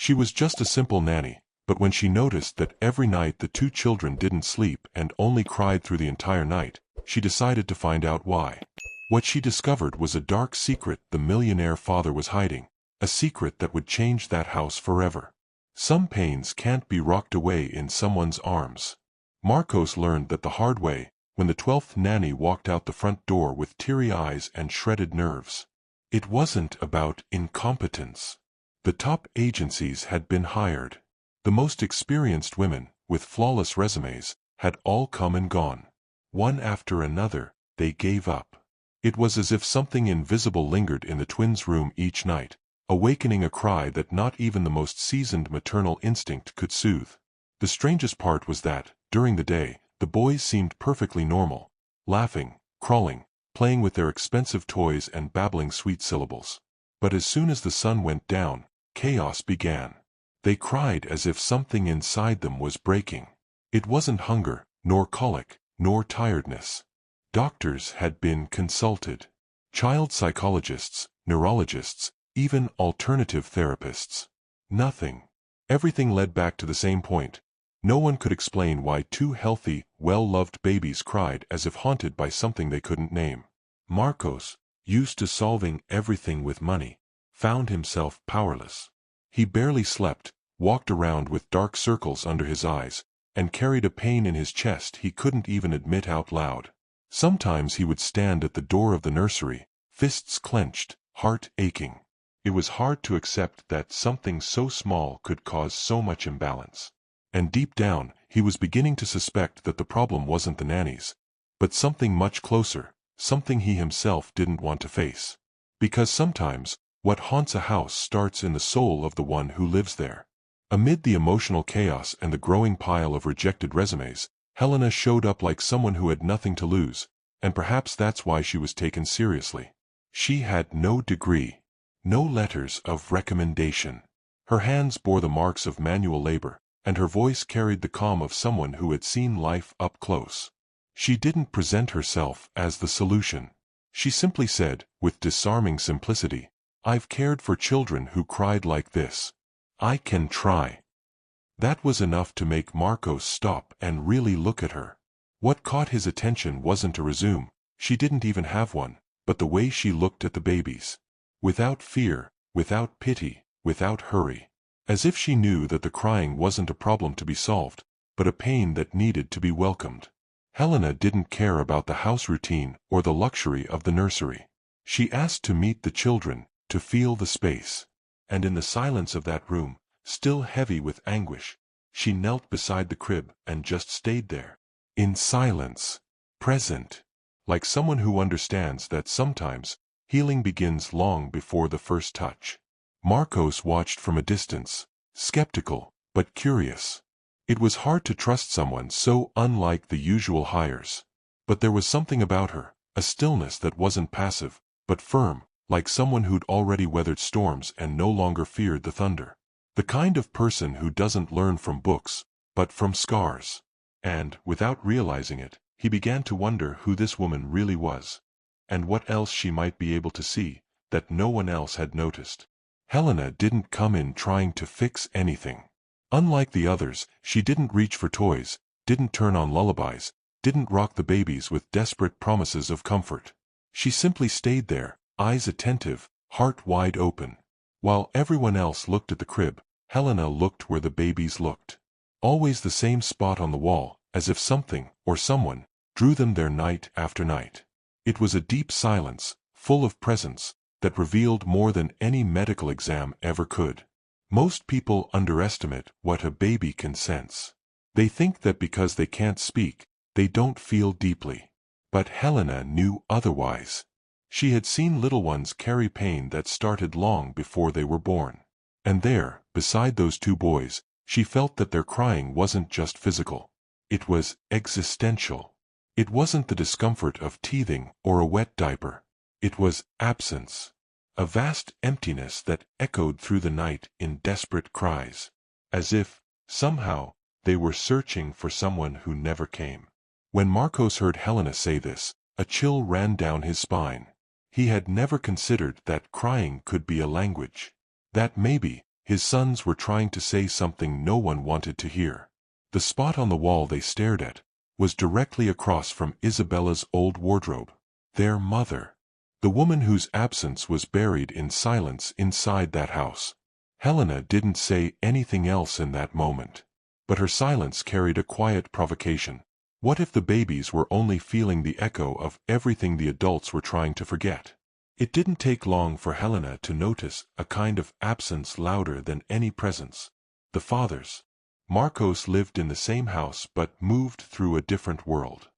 She was just a simple nanny, but when she noticed that every night the two children didn't sleep and only cried through the entire night, she decided to find out why. What she discovered was a dark secret the millionaire father was hiding, a secret that would change that house forever. Some pains can't be rocked away in someone's arms. Marcos learned that the hard way, when the 12th nanny walked out the front door with teary eyes and shredded nerves. It wasn't about incompetence. The top agencies had been hired. The most experienced women, with flawless resumes, had all come and gone. One after another, they gave up. It was as if something invisible lingered in the twins' room each night, awakening a cry that not even the most seasoned maternal instinct could soothe. The strangest part was that, during the day, the boys seemed perfectly normal, laughing, crawling, playing with their expensive toys and babbling sweet syllables. But as soon as the sun went down, chaos began. They cried as if something inside them was breaking. It wasn't hunger, nor colic, nor tiredness. Doctors had been consulted. Child psychologists, neurologists, even alternative therapists. Nothing. Everything led back to the same point. No one could explain why two healthy, well-loved babies cried as if haunted by something they couldn't name. Marcos, used to solving everything with money, found himself powerless. He barely slept, walked around with dark circles under his eyes, and carried a pain in his chest he couldn't even admit out loud. Sometimes he would stand at the door of the nursery, fists clenched, heart aching. It was hard to accept that something so small could cause so much imbalance. And deep down, he was beginning to suspect that the problem wasn't the nannies, but something much closer, something he himself didn't want to face. Because sometimes, what haunts a house starts in the soul of the one who lives there. Amid the emotional chaos and the growing pile of rejected resumes, Helena showed up like someone who had nothing to lose, and perhaps that's why she was taken seriously. She had no degree, no letters of recommendation. Her hands bore the marks of manual labor, and her voice carried the calm of someone who had seen life up close. She didn't present herself as the solution. She simply said, with disarming simplicity, "I've cared for children who cried like this. I can try." That was enough to make Marcos stop and really look at her. What caught his attention wasn't a resume, she didn't even have one, but the way she looked at the babies. Without fear, without pity, without hurry. As if she knew that the crying wasn't a problem to be solved, but a pain that needed to be welcomed. Helena didn't care about the house routine or the luxury of the nursery. She asked to meet the children, to feel the space. And in the silence of that room, still heavy with anguish, she knelt beside the crib and just stayed there. In silence. Present. Like someone who understands that sometimes, healing begins long before the first touch. Marcos watched from a distance, skeptical, but curious. It was hard to trust someone so unlike the usual hires. But there was something about her, a stillness that wasn't passive, but firm, like someone who'd already weathered storms and no longer feared the thunder. The kind of person who doesn't learn from books, but from scars. And, without realizing it, he began to wonder who this woman really was, and what else she might be able to see, that no one else had noticed. Helena didn't come in trying to fix anything. Unlike the others, she didn't reach for toys, didn't turn on lullabies, didn't rock the babies with desperate promises of comfort. She simply stayed there, eyes attentive, heart wide open. While everyone else looked at the crib, Helena looked where the babies looked. Always the same spot on the wall, as if something, or someone, drew them there night after night. It was a deep silence, full of presence, that revealed more than any medical exam ever could. Most people underestimate what a baby can sense. They think that because they can't speak, they don't feel deeply. But Helena knew otherwise. She had seen little ones carry pain that started long before they were born. And there, beside those two boys, she felt that their crying wasn't just physical. It was existential. It wasn't the discomfort of teething or a wet diaper. It was absence. A vast emptiness that echoed through the night in desperate cries. As if, somehow, they were searching for someone who never came. When Marcos heard Helena say this, a chill ran down his spine. He had never considered that crying could be a language. That maybe, His sons were trying to say something no one wanted to hear. The spot on the wall they stared at was directly across from Isabella's old wardrobe. Their mother. The woman whose absence was buried in silence inside that house. Helena didn't say anything else in that moment. But her silence carried a quiet provocation. What if the babies were only feeling the echo of everything the adults were trying to forget? It didn't take long for Helena to notice a kind of absence louder than any presence. The fathers. Marcos lived in the same house but moved through a different world.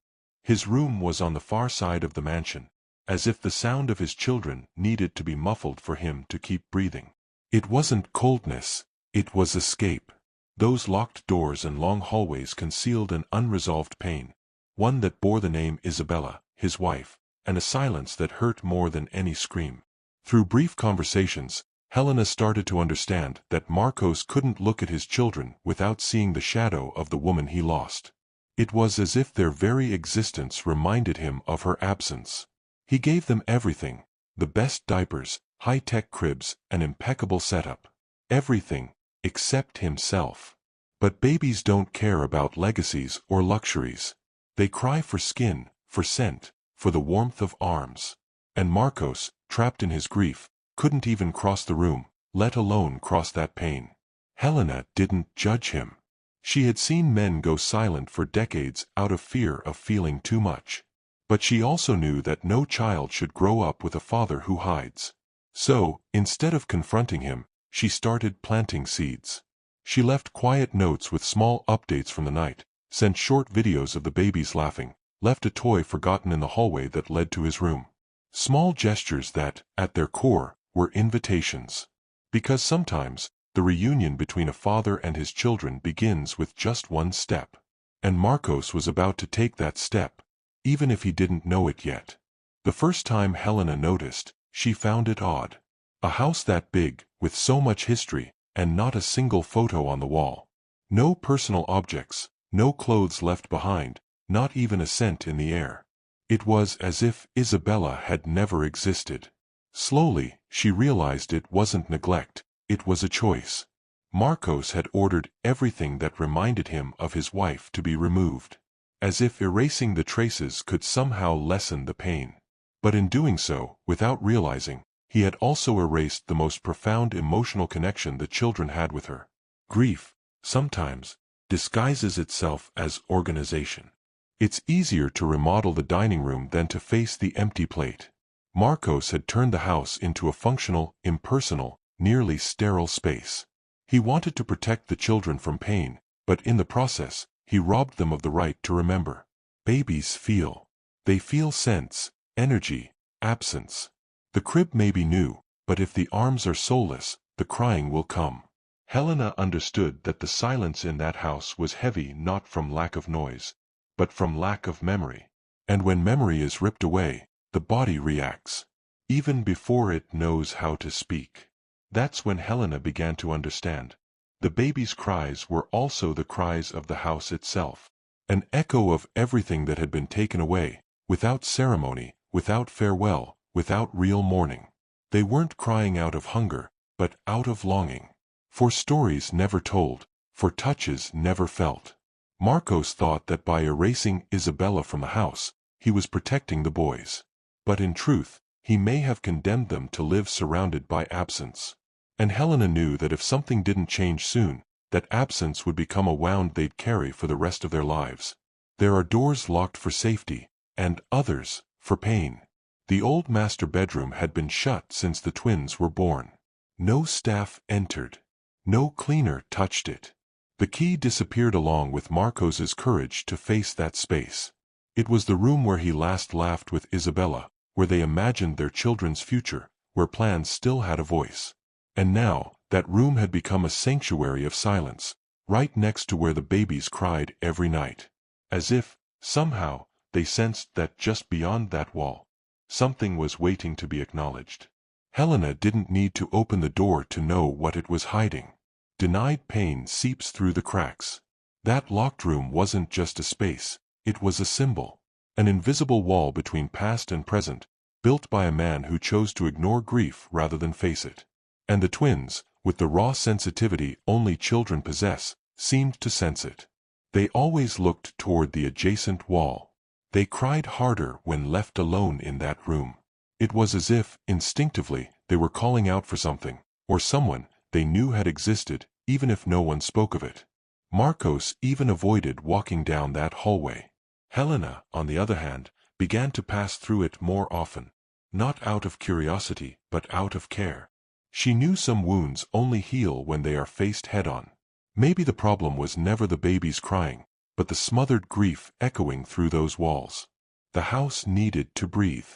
His room was on the far side of the mansion, as if the sound of his children needed to be muffled for him to keep breathing. It wasn't coldness, it was escape. Those locked doors and long hallways concealed an unresolved pain, one that bore the name Isabella, his wife, and a silence that hurt more than any scream. Through brief conversations, Helena started to understand that Marcos couldn't look at his children without seeing the shadow of the woman he lost. It was as if their very existence reminded him of her absence. He gave them everything, the best diapers, high-tech cribs, an impeccable setup. Everything, except himself. But babies don't care about legacies or luxuries. They cry for skin, for scent, for the warmth of arms. And Marcos, trapped in his grief, couldn't even cross the room, let alone cross that pain. Helena didn't judge him. She had seen men go silent for decades out of fear of feeling too much. But she also knew that no child should grow up with a father who hides. So, instead of confronting him, she started planting seeds. She left quiet notes with small updates from the night, sent short videos of the babies laughing, left a toy forgotten in the hallway that led to his room. Small gestures that, at their core, were invitations. Because sometimes, the reunion between a father and his children begins with just one step. And Marcos was about to take that step, even if he didn't know it yet. The first time Helena noticed, she found it odd. A house that big, with so much history, and not a single photo on the wall. No personal objects, no clothes left behind, not even a scent in the air. It was as if Isabella had never existed. Slowly, she realized it wasn't neglect, it was a choice. Marcos had ordered everything that reminded him of his wife to be removed. As if erasing the traces could somehow lessen the pain. But in doing so, without realizing, he had also erased the most profound emotional connection the children had with her. Grief, sometimes, disguises itself as organization. It's easier to remodel the dining room than to face the empty plate. Marcos had turned the house into a functional, impersonal, nearly sterile space. He wanted to protect the children from pain, but in the process, he robbed them of the right to remember. Babies feel. They feel sense, energy, absence. The crib may be new, but if the arms are soulless, the crying will come. Helena understood that the silence in that house was heavy not from lack of noise, but from lack of memory. And when memory is ripped away, the body reacts, even before it knows how to speak. That's when Helena began to understand. The baby's cries were also the cries of the house itself. An echo of everything that had been taken away, without ceremony, without farewell, without real mourning. They weren't crying out of hunger, but out of longing. For stories never told, for touches never felt. Marcos thought that by erasing Isabella from the house, he was protecting the boys. But in truth, he may have condemned them to live surrounded by absence. And Helena knew that if something didn't change soon, that absence would become a wound they'd carry for the rest of their lives. There are doors locked for safety, and others, for pain. The old master bedroom had been shut since the twins were born. No staff entered. No cleaner touched it. The key disappeared along with Marcos's courage to face that space. It was the room where he last laughed with Isabella, where they imagined their children's future, where plans still had a voice. And now, that room had become a sanctuary of silence, right next to where the babies cried every night. As if, somehow, they sensed that just beyond that wall, something was waiting to be acknowledged. Helena didn't need to open the door to know what it was hiding. Denied pain seeps through the cracks. That locked room wasn't just a space, it was a symbol. An invisible wall between past and present, built by a man who chose to ignore grief rather than face it. And the twins, with the raw sensitivity only children possess, seemed to sense it. They always looked toward the adjacent wall. They cried harder when left alone in that room. It was as if, instinctively, they were calling out for something, or someone, they knew had existed, even if no one spoke of it. Marcos even avoided walking down that hallway. Helena, on the other hand, began to pass through it more often. Not out of curiosity, but out of care. She knew some wounds only heal when they are faced head-on. Maybe the problem was never the babies crying, but the smothered grief echoing through those walls. The house needed to breathe.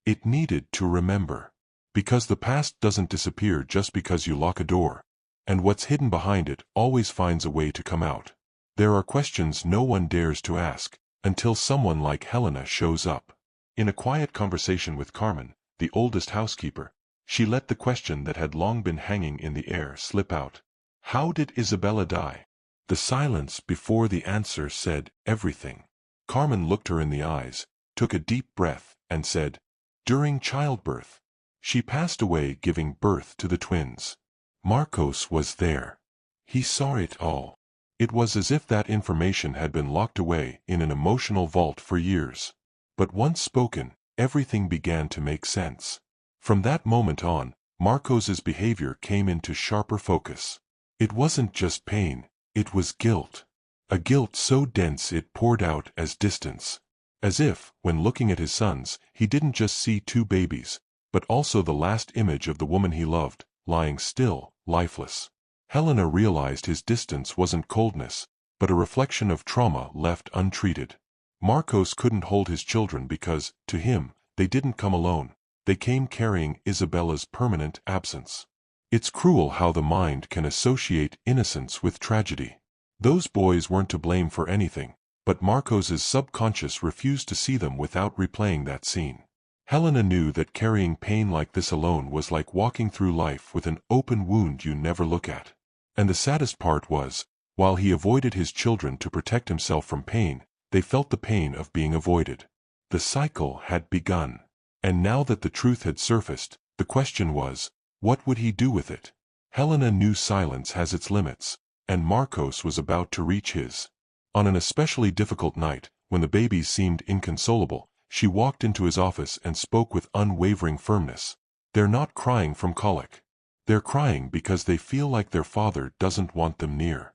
It needed to remember. Because the past doesn't disappear just because you lock a door. And what's hidden behind it always finds a way to come out. There are questions no one dares to ask, until someone like Helena shows up. In a quiet conversation with Carmen, the oldest housekeeper, she let the question that had long been hanging in the air slip out. How did Isabella die? The silence before the answer said everything. Carmen looked her in the eyes, took a deep breath, and said, during childbirth. She passed away giving birth to the twins. Marcos was there. He saw it all. It was as if that information had been locked away in an emotional vault for years. But once spoken, everything began to make sense. From that moment on, Marcos's behavior came into sharper focus. It wasn't just pain, it was guilt. A guilt so dense it poured out as distance. As if, when looking at his sons, he didn't just see two babies, but also the last image of the woman he loved, lying still, lifeless. Helena realized his distance wasn't coldness, but a reflection of trauma left untreated. Marcos couldn't hold his children because, to him, they didn't come alone. They came carrying Isabella's permanent absence. It's cruel how the mind can associate innocence with tragedy. Those boys weren't to blame for anything, but Marcos's subconscious refused to see them without replaying that scene. Helena knew that carrying pain like this alone was like walking through life with an open wound you never look at. And the saddest part was, while he avoided his children to protect himself from pain, they felt the pain of being avoided. The cycle had begun. And now that the truth had surfaced, the question was, what would he do with it? Helena knew silence has its limits, and Marcos was about to reach his. On an especially difficult night, when the babies seemed inconsolable, she walked into his office and spoke with unwavering firmness. They're not crying from colic. They're crying because they feel like their father doesn't want them near.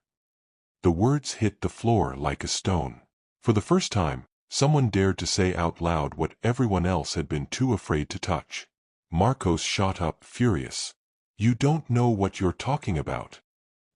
The words hit the floor like a stone. For the first time, someone dared to say out loud what everyone else had been too afraid to touch. Marcos shot up, furious. You don't know what you're talking about.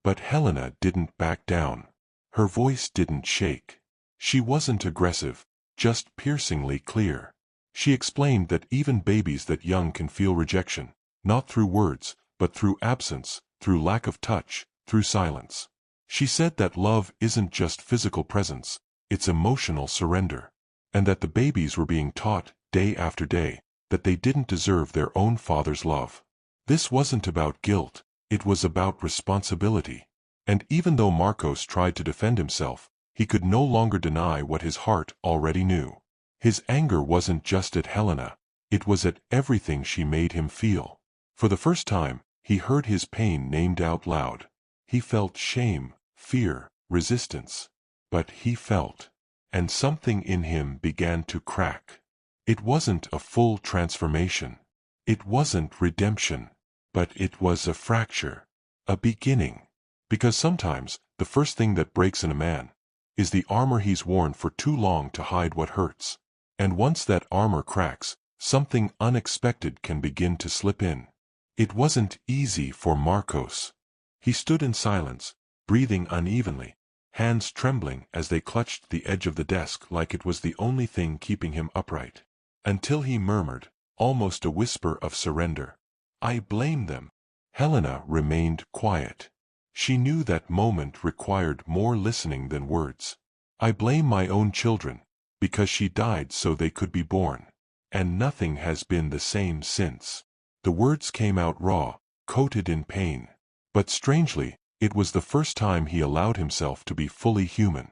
But Helena didn't back down. Her voice didn't shake. She wasn't aggressive, just piercingly clear. She explained that even babies that young can feel rejection, not through words, but through absence, through lack of touch, through silence. She said that love isn't just physical presence, it's emotional surrender. And that the babies were being taught, day after day, that they didn't deserve their own father's love. This wasn't about guilt, it was about responsibility. And even though Marcos tried to defend himself, he could no longer deny what his heart already knew. His anger wasn't just at Helena, it was at everything she made him feel. For the first time, he heard his pain named out loud. He felt shame, fear, resistance. But he felt. And something in him began to crack. It wasn't a full transformation. It wasn't redemption. But it was a fracture. A beginning. Because sometimes, the first thing that breaks in a man is the armor he's worn for too long to hide what hurts. And once that armor cracks, something unexpected can begin to slip in. It wasn't easy for Marcos. He stood in silence, breathing unevenly, hands trembling as they clutched the edge of the desk like it was the only thing keeping him upright. Until he murmured, almost a whisper of surrender, I blame them. Helena remained quiet. She knew that moment required more listening than words. I blame my own children, because she died so they could be born. And nothing has been the same since. The words came out raw, coated in pain. But strangely, it was the first time he allowed himself to be fully human.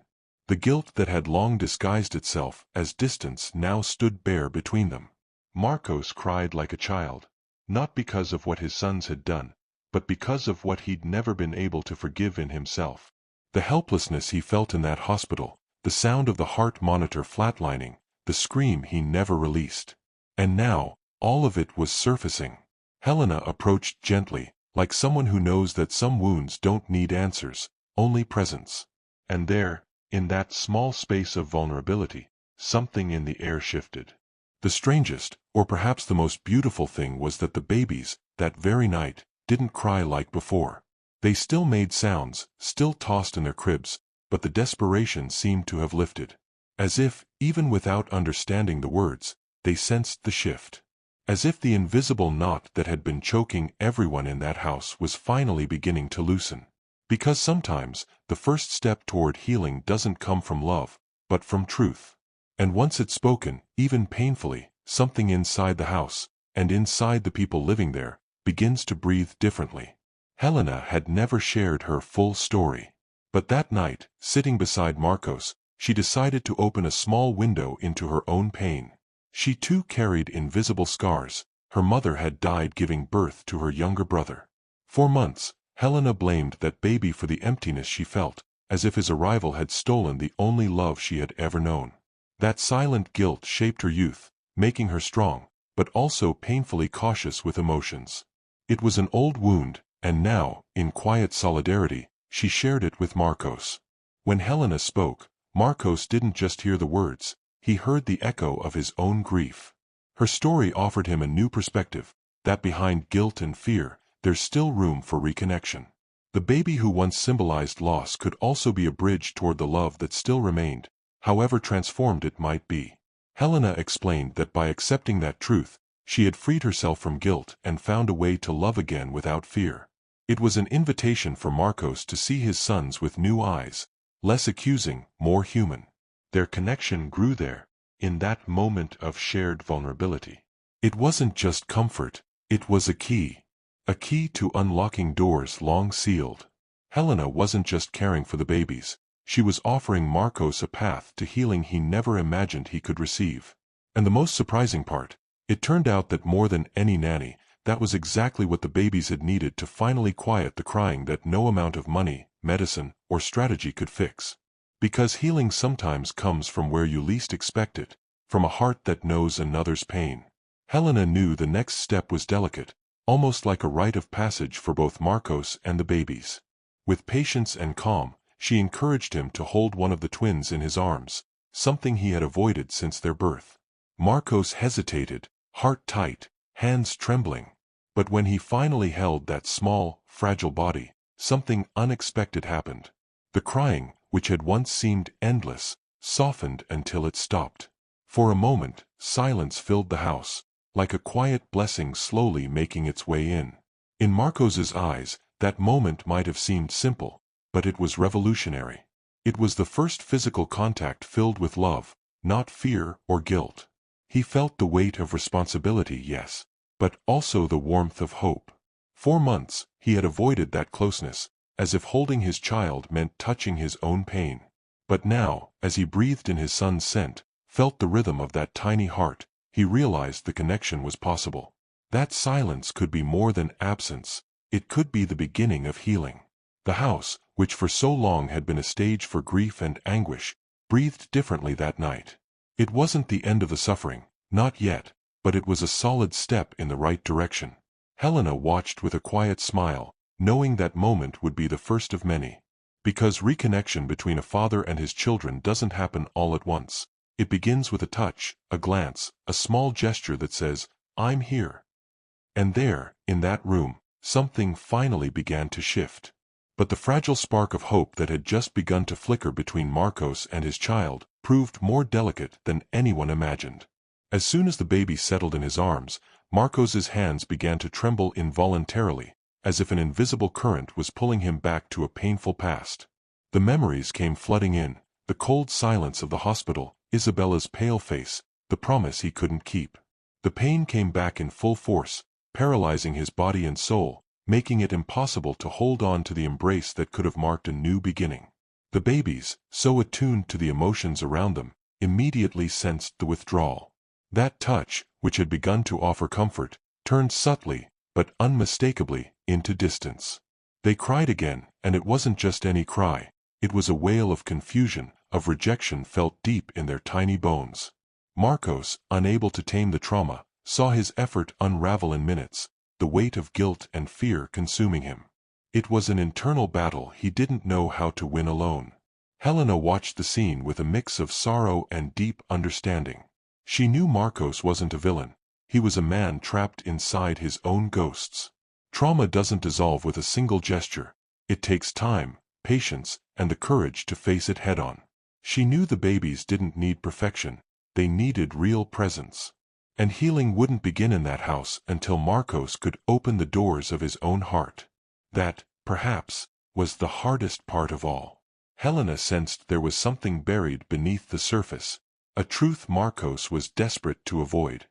The guilt that had long disguised itself as distance now stood bare between them. Marcos cried like a child, not because of what his sons had done, but because of what he'd never been able to forgive in himself. The helplessness he felt in that hospital, the sound of the heart monitor flatlining, the scream he never released. And now, all of it was surfacing. Helena approached gently, like someone who knows that some wounds don't need answers, only presence. And there, in that small space of vulnerability, something in the air shifted. The strangest, or perhaps the most beautiful thing was that the babies, that very night, didn't cry like before. They still made sounds, still tossed in their cribs, but the desperation seemed to have lifted. As if, even without understanding the words, they sensed the shift. As if the invisible knot that had been choking everyone in that house was finally beginning to loosen. Because sometimes, the first step toward healing doesn't come from love, but from truth. And once it's spoken, even painfully, something inside the house, and inside the people living there, begins to breathe differently. Helena had never shared her full story. But that night, sitting beside Marcos, she decided to open a small window into her own pain. She too carried invisible scars. Her mother had died giving birth to her younger brother. For months, Helena blamed that baby for the emptiness she felt, as if his arrival had stolen the only love she had ever known. That silent guilt shaped her youth, making her strong, but also painfully cautious with emotions. It was an old wound, and now, in quiet solidarity, she shared it with Marcos. When Helena spoke, Marcos didn't just hear the words, he heard the echo of his own grief. Her story offered him a new perspective, that behind guilt and fear, there's still room for reconnection. The baby who once symbolized loss could also be a bridge toward the love that still remained, however transformed it might be. Helena explained that by accepting that truth, she had freed herself from guilt and found a way to love again without fear. It was an invitation for Marcos to see his sons with new eyes, less accusing, more human. Their connection grew there, in that moment of shared vulnerability. It wasn't just comfort, it was a key to unlocking doors long sealed. Helena wasn't just caring for the babies, she was offering Marcos a path to healing he never imagined he could receive. And the most surprising part, it turned out that more than any nanny, that was exactly what the babies had needed to finally quiet the crying that no amount of money, medicine, or strategy could fix. Because healing sometimes comes from where you least expect it, from a heart that knows another's pain. Helena knew the next step was delicate, almost like a rite of passage for both Marcos and the babies. With patience and calm, she encouraged him to hold one of the twins in his arms, something he had avoided since their birth. Marcos hesitated, heart tight, hands trembling. But when he finally held that small, fragile body, something unexpected happened. The crying, which had once seemed endless, softened until it stopped. For a moment, silence filled the house, like a quiet blessing slowly making its way in. In Marcos's eyes, that moment might have seemed simple, but it was revolutionary. It was the first physical contact filled with love, not fear or guilt. He felt the weight of responsibility, yes, but also the warmth of hope. For months, he had avoided that closeness, as if holding his child meant touching his own pain. But now, as he breathed in his son's scent, felt the rhythm of that tiny heart, he realized the connection was possible. That silence could be more than absence, it could be the beginning of healing. The house, which for so long had been a stage for grief and anguish, breathed differently that night. It wasn't the end of the suffering, not yet, but it was a solid step in the right direction. Helena watched with a quiet smile, knowing that moment would be the first of many. Because reconnection between a father and his children doesn't happen all at once. It begins with a touch, a glance, a small gesture that says, "I'm here." And there, in that room, something finally began to shift. But the fragile spark of hope that had just begun to flicker between Marcos and his child proved more delicate than anyone imagined. As soon as the baby settled in his arms, Marcos's hands began to tremble involuntarily, as if an invisible current was pulling him back to a painful past. The memories came flooding in, the cold silence of the hospital, Isabella's pale face, the promise he couldn't keep. The pain came back in full force, paralyzing his body and soul, making it impossible to hold on to the embrace that could have marked a new beginning. The babies, so attuned to the emotions around them, immediately sensed the withdrawal. That touch, which had begun to offer comfort, turned subtly, but unmistakably, into distance. They cried again, and it wasn't just any cry. It was a wail of confusion, of rejection felt deep in their tiny bones. Marcos, unable to tame the trauma, saw his effort unravel in minutes, the weight of guilt and fear consuming him. It was an internal battle he didn't know how to win alone. Helena watched the scene with a mix of sorrow and deep understanding. She knew Marcos wasn't a villain. He was a man trapped inside his own ghosts. Trauma doesn't dissolve with a single gesture. It takes time, patience, and the courage to face it head-on. She knew the babies didn't need perfection. They needed real presence. And healing wouldn't begin in that house until Marcos could open the doors of his own heart. That, perhaps, was the hardest part of all. Helena sensed there was something buried beneath the surface, a truth Marcos was desperate to avoid.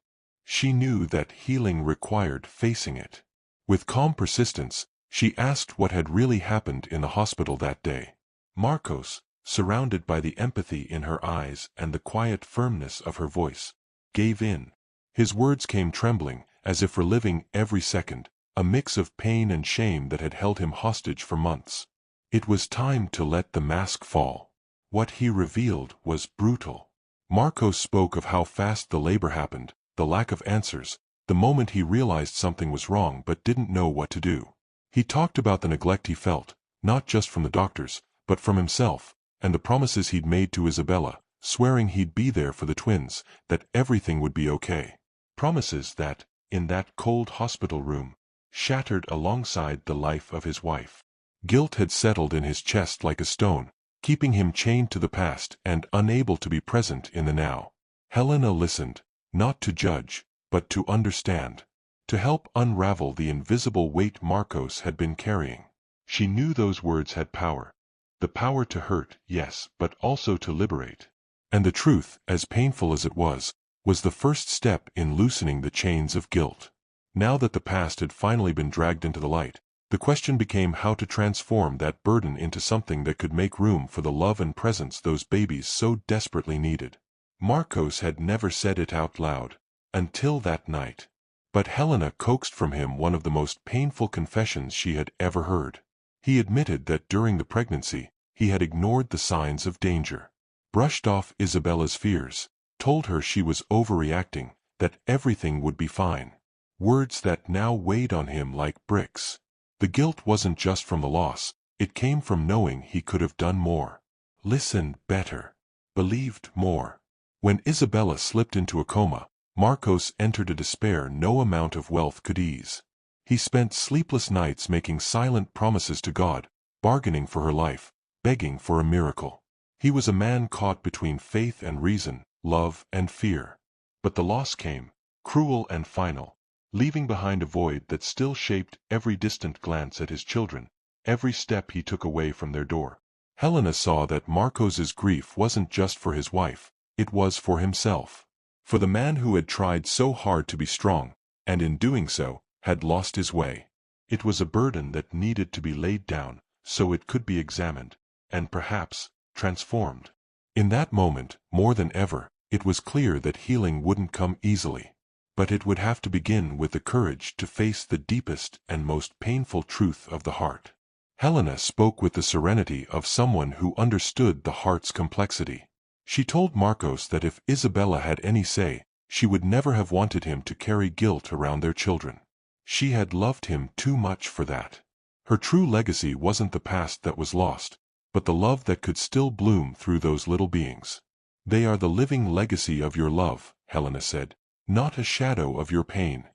She knew that healing required facing it. With calm persistence, she asked what had really happened in the hospital that day. Marcos, surrounded by the empathy in her eyes and the quiet firmness of her voice, gave in. His words came trembling, as if reliving every second, a mix of pain and shame that had held him hostage for months. It was time to let the mask fall. What he revealed was brutal. Marcos spoke of how fast the labor happened, the lack of answers, the moment he realized something was wrong but didn't know what to do. He talked about the neglect he felt, not just from the doctors, but from himself, and the promises he'd made to Isabella, swearing he'd be there for the twins, that everything would be okay. Promises that, in that cold hospital room, shattered alongside the life of his wife. Guilt had settled in his chest like a stone, keeping him chained to the past and unable to be present in the now. Helena listened, not to judge, but to understand, to help unravel the invisible weight Marcos had been carrying. She knew those words had power. The power to hurt, yes, but also to liberate. And the truth, as painful as it was the first step in loosening the chains of guilt. Now that the past had finally been dragged into the light, the question became how to transform that burden into something that could make room for the love and presence those babies so desperately needed. Marcos had never said it out loud, until that night. But Helena coaxed from him one of the most painful confessions she had ever heard. He admitted that during the pregnancy, he had ignored the signs of danger, brushed off Isabella's fears, told her she was overreacting, that everything would be fine. Words that now weighed on him like bricks. The guilt wasn't just from the loss, it came from knowing he could have done more. Listened better. Believed more. When Isabella slipped into a coma, Marcos entered a despair no amount of wealth could ease. He spent sleepless nights making silent promises to God, bargaining for her life, begging for a miracle. He was a man caught between faith and reason, love and fear. But the loss came, cruel and final, leaving behind a void that still shaped every distant glance at his children, every step he took away from their door. Helena saw that Marcos's grief wasn't just for his wife, it was for himself. For the man who had tried so hard to be strong, and in doing so, had lost his way. It was a burden that needed to be laid down, so it could be examined, and perhaps, transformed. In that moment, more than ever, it was clear that healing wouldn't come easily. But it would have to begin with the courage to face the deepest and most painful truth of the heart. Helena spoke with the serenity of someone who understood the heart's complexity. She told Marcos that if Isabella had any say, she would never have wanted him to carry guilt around their children. She had loved him too much for that. Her true legacy wasn't the past that was lost, but the love that could still bloom through those little beings. They are the living legacy of your love, Helena said, not a shadow of your pain.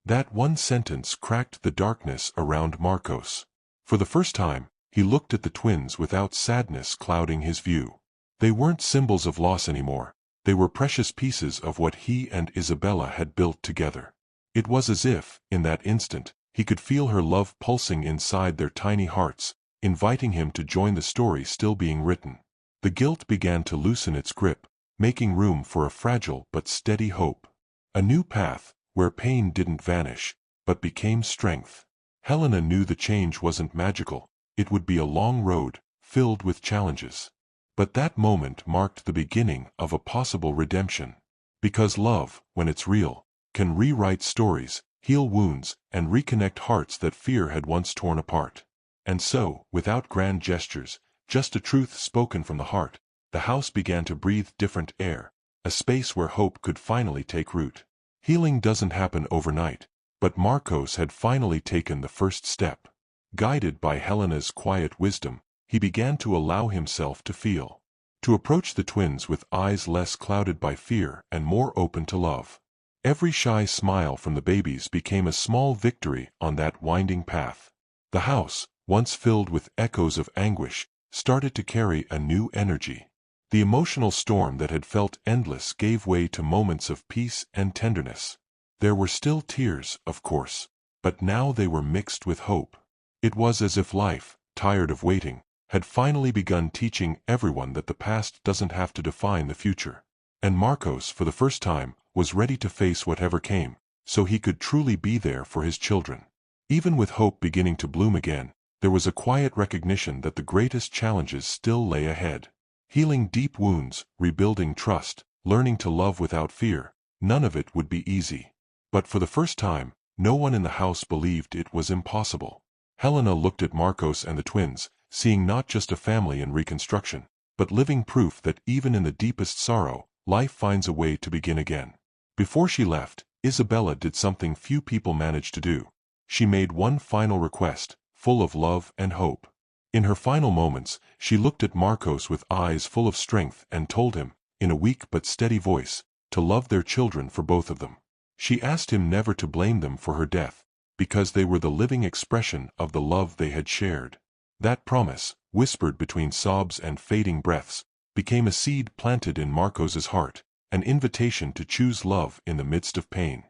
That one sentence cracked the darkness around Marcos. For the first time, he looked at the twins without sadness clouding his view. They weren't symbols of loss anymore. They were precious pieces of what he and Isabella had built together. It was as if, in that instant, he could feel her love pulsing inside their tiny hearts, inviting him to join the story still being written. The guilt began to loosen its grip, making room for a fragile but steady hope. A new path, where pain didn't vanish, but became strength. Helena knew the change wasn't magical. It would be a long road, filled with challenges. But that moment marked the beginning of a possible redemption. Because love, when it's real, can rewrite stories, heal wounds, and reconnect hearts that fear had once torn apart. And so, without grand gestures, just a truth spoken from the heart, the house began to breathe different air, a space where hope could finally take root. Healing doesn't happen overnight, but Marcos had finally taken the first step. Guided by Helena's quiet wisdom, he began to allow himself to feel, to approach the twins with eyes less clouded by fear and more open to love. Every shy smile from the babies became a small victory on that winding path. The house, once filled with echoes of anguish, started to carry a new energy. The emotional storm that had felt endless gave way to moments of peace and tenderness. There were still tears, of course, but now they were mixed with hope. It was as if life, tired of waiting, had finally begun teaching everyone that the past doesn't have to define the future. And Marcos, for the first time, was ready to face whatever came, so he could truly be there for his children. Even with hope beginning to bloom again, there was a quiet recognition that the greatest challenges still lay ahead. Healing deep wounds, rebuilding trust, learning to love without fear, none of it would be easy. But for the first time, no one in the house believed it was impossible. Helena looked at Marcos and the twins, seeing not just a family in reconstruction, but living proof that even in the deepest sorrow, life finds a way to begin again. Before she left, Isabella did something few people manage to do. She made one final request, full of love and hope. In her final moments, she looked at Marcos with eyes full of strength and told him, in a weak but steady voice, to love their children for both of them. She asked him never to blame them for her death, because they were the living expression of the love they had shared. That promise, whispered between sobs and fading breaths, became a seed planted in Marcos's heart, an invitation to choose love in the midst of pain.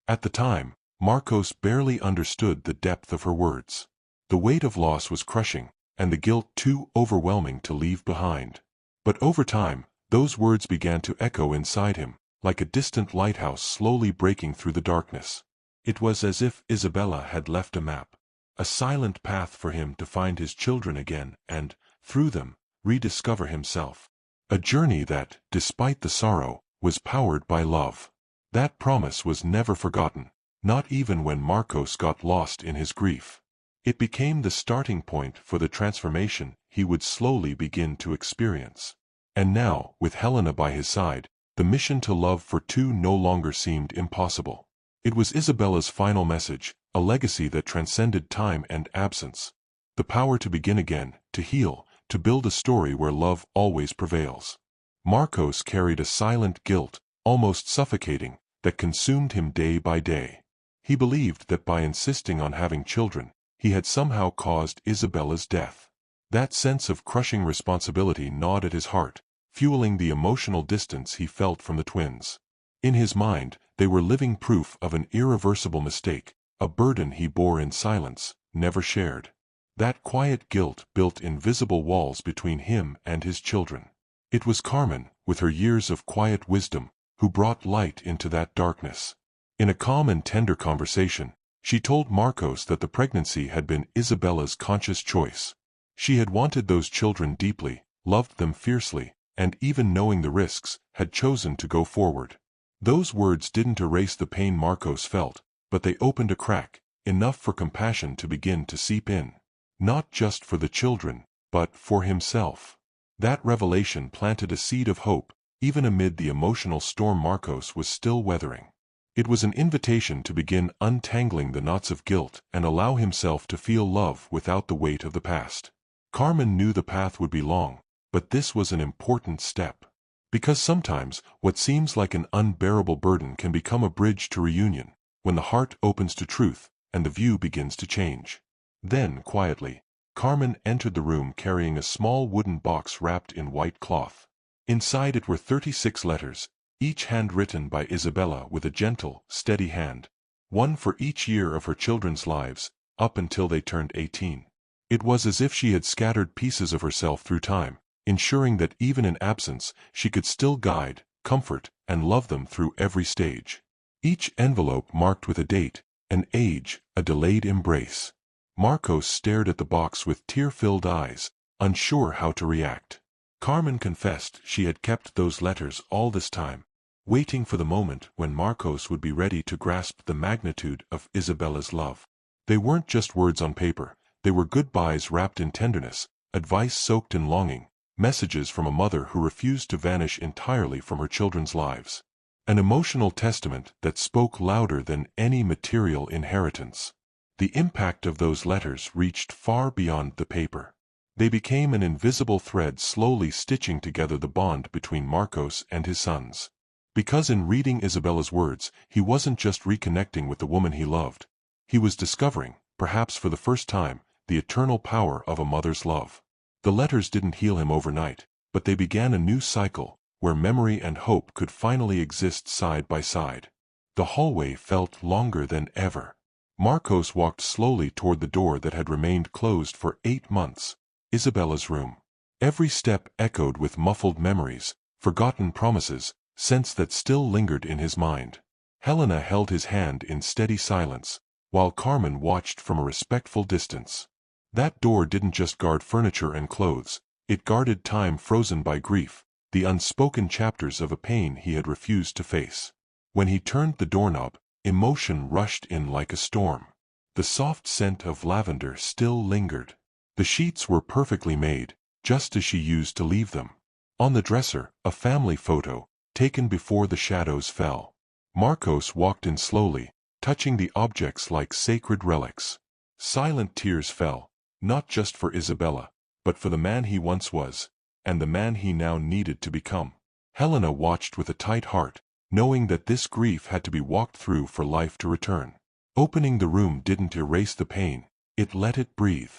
At the time, Marcos barely understood the depth of her words. The weight of loss was crushing, and the guilt too overwhelming to leave behind. But over time, those words began to echo inside him, like a distant lighthouse slowly breaking through the darkness. It was as if Isabella had left a map, a silent path for him to find his children again and, through them, rediscover himself. A journey that, despite the sorrow, was powered by love. That promise was never forgotten, not even when Marcos got lost in his grief. It became the starting point for the transformation he would slowly begin to experience. And now, with Helena by his side, the mission to love for two no longer seemed impossible. It was Isabella's final message, a legacy that transcended time and absence. The power to begin again, to heal, to build a story where love always prevails. Marcos carried a silent guilt, almost suffocating, that consumed him day by day. He believed that by insisting on having children, he had somehow caused Isabella's death. That sense of crushing responsibility gnawed at his heart, fueling the emotional distance he felt from the twins. In his mind, they were living proof of an irreversible mistake, a burden he bore in silence, never shared. That quiet guilt built invisible walls between him and his children. It was Carmen, with her years of quiet wisdom, who brought light into that darkness. In a calm and tender conversation, she told Marcos that the pregnancy had been Isabella's conscious choice. She had wanted those children deeply, loved them fiercely, and even knowing the risks, had chosen to go forward. Those words didn't erase the pain Marcos felt, but they opened a crack, enough for compassion to begin to seep in. Not just for the children, but for himself. That revelation planted a seed of hope, even amid the emotional storm Marcos was still weathering. It was an invitation to begin untangling the knots of guilt and allow himself to feel love without the weight of the past. Carmen knew the path would be long, but this was an important step. Because sometimes, what seems like an unbearable burden can become a bridge to reunion, when the heart opens to truth, and the view begins to change. Then, quietly, Carmen entered the room carrying a small wooden box wrapped in white cloth. Inside it were 36 letters, each handwritten by Isabella with a gentle, steady hand, one for each year of her children's lives, up until they turned 18. It was as if she had scattered pieces of herself through time, ensuring that even in absence, she could still guide, comfort, and love them through every stage. Each envelope marked with a date, an age, a delayed embrace. Marcos stared at the box with tear-filled eyes, unsure how to react. Carmen confessed she had kept those letters all this time, waiting for the moment when Marcos would be ready to grasp the magnitude of Isabella's love. They weren't just words on paper, they were goodbyes wrapped in tenderness, advice soaked in longing, messages from a mother who refused to vanish entirely from her children's lives. An emotional testament that spoke louder than any material inheritance. The impact of those letters reached far beyond the paper. They became an invisible thread slowly stitching together the bond between Marcos and his sons. Because in reading Isabella's words, he wasn't just reconnecting with the woman he loved. He was discovering, perhaps for the first time, the eternal power of a mother's love. The letters didn't heal him overnight, but they began a new cycle, where memory and hope could finally exist side by side. The hallway felt longer than ever. Marcos walked slowly toward the door that had remained closed for 8 months. Isabella's room. Every step echoed with muffled memories, forgotten promises, scents that still lingered in his mind. Helena held his hand in steady silence, while Carmen watched from a respectful distance. That door didn't just guard furniture and clothes, it guarded time frozen by grief, the unspoken chapters of a pain he had refused to face. When he turned the doorknob, emotion rushed in like a storm. The soft scent of lavender still lingered. The sheets were perfectly made, just as she used to leave them. On the dresser, a family photo, taken before the shadows fell. Marcos walked in slowly, touching the objects like sacred relics. Silent tears fell, not just for Isabella, but for the man he once was, and the man he now needed to become. Helena watched with a tight heart, knowing that this grief had to be walked through for life to return. Opening the room didn't erase the pain, it let it breathe.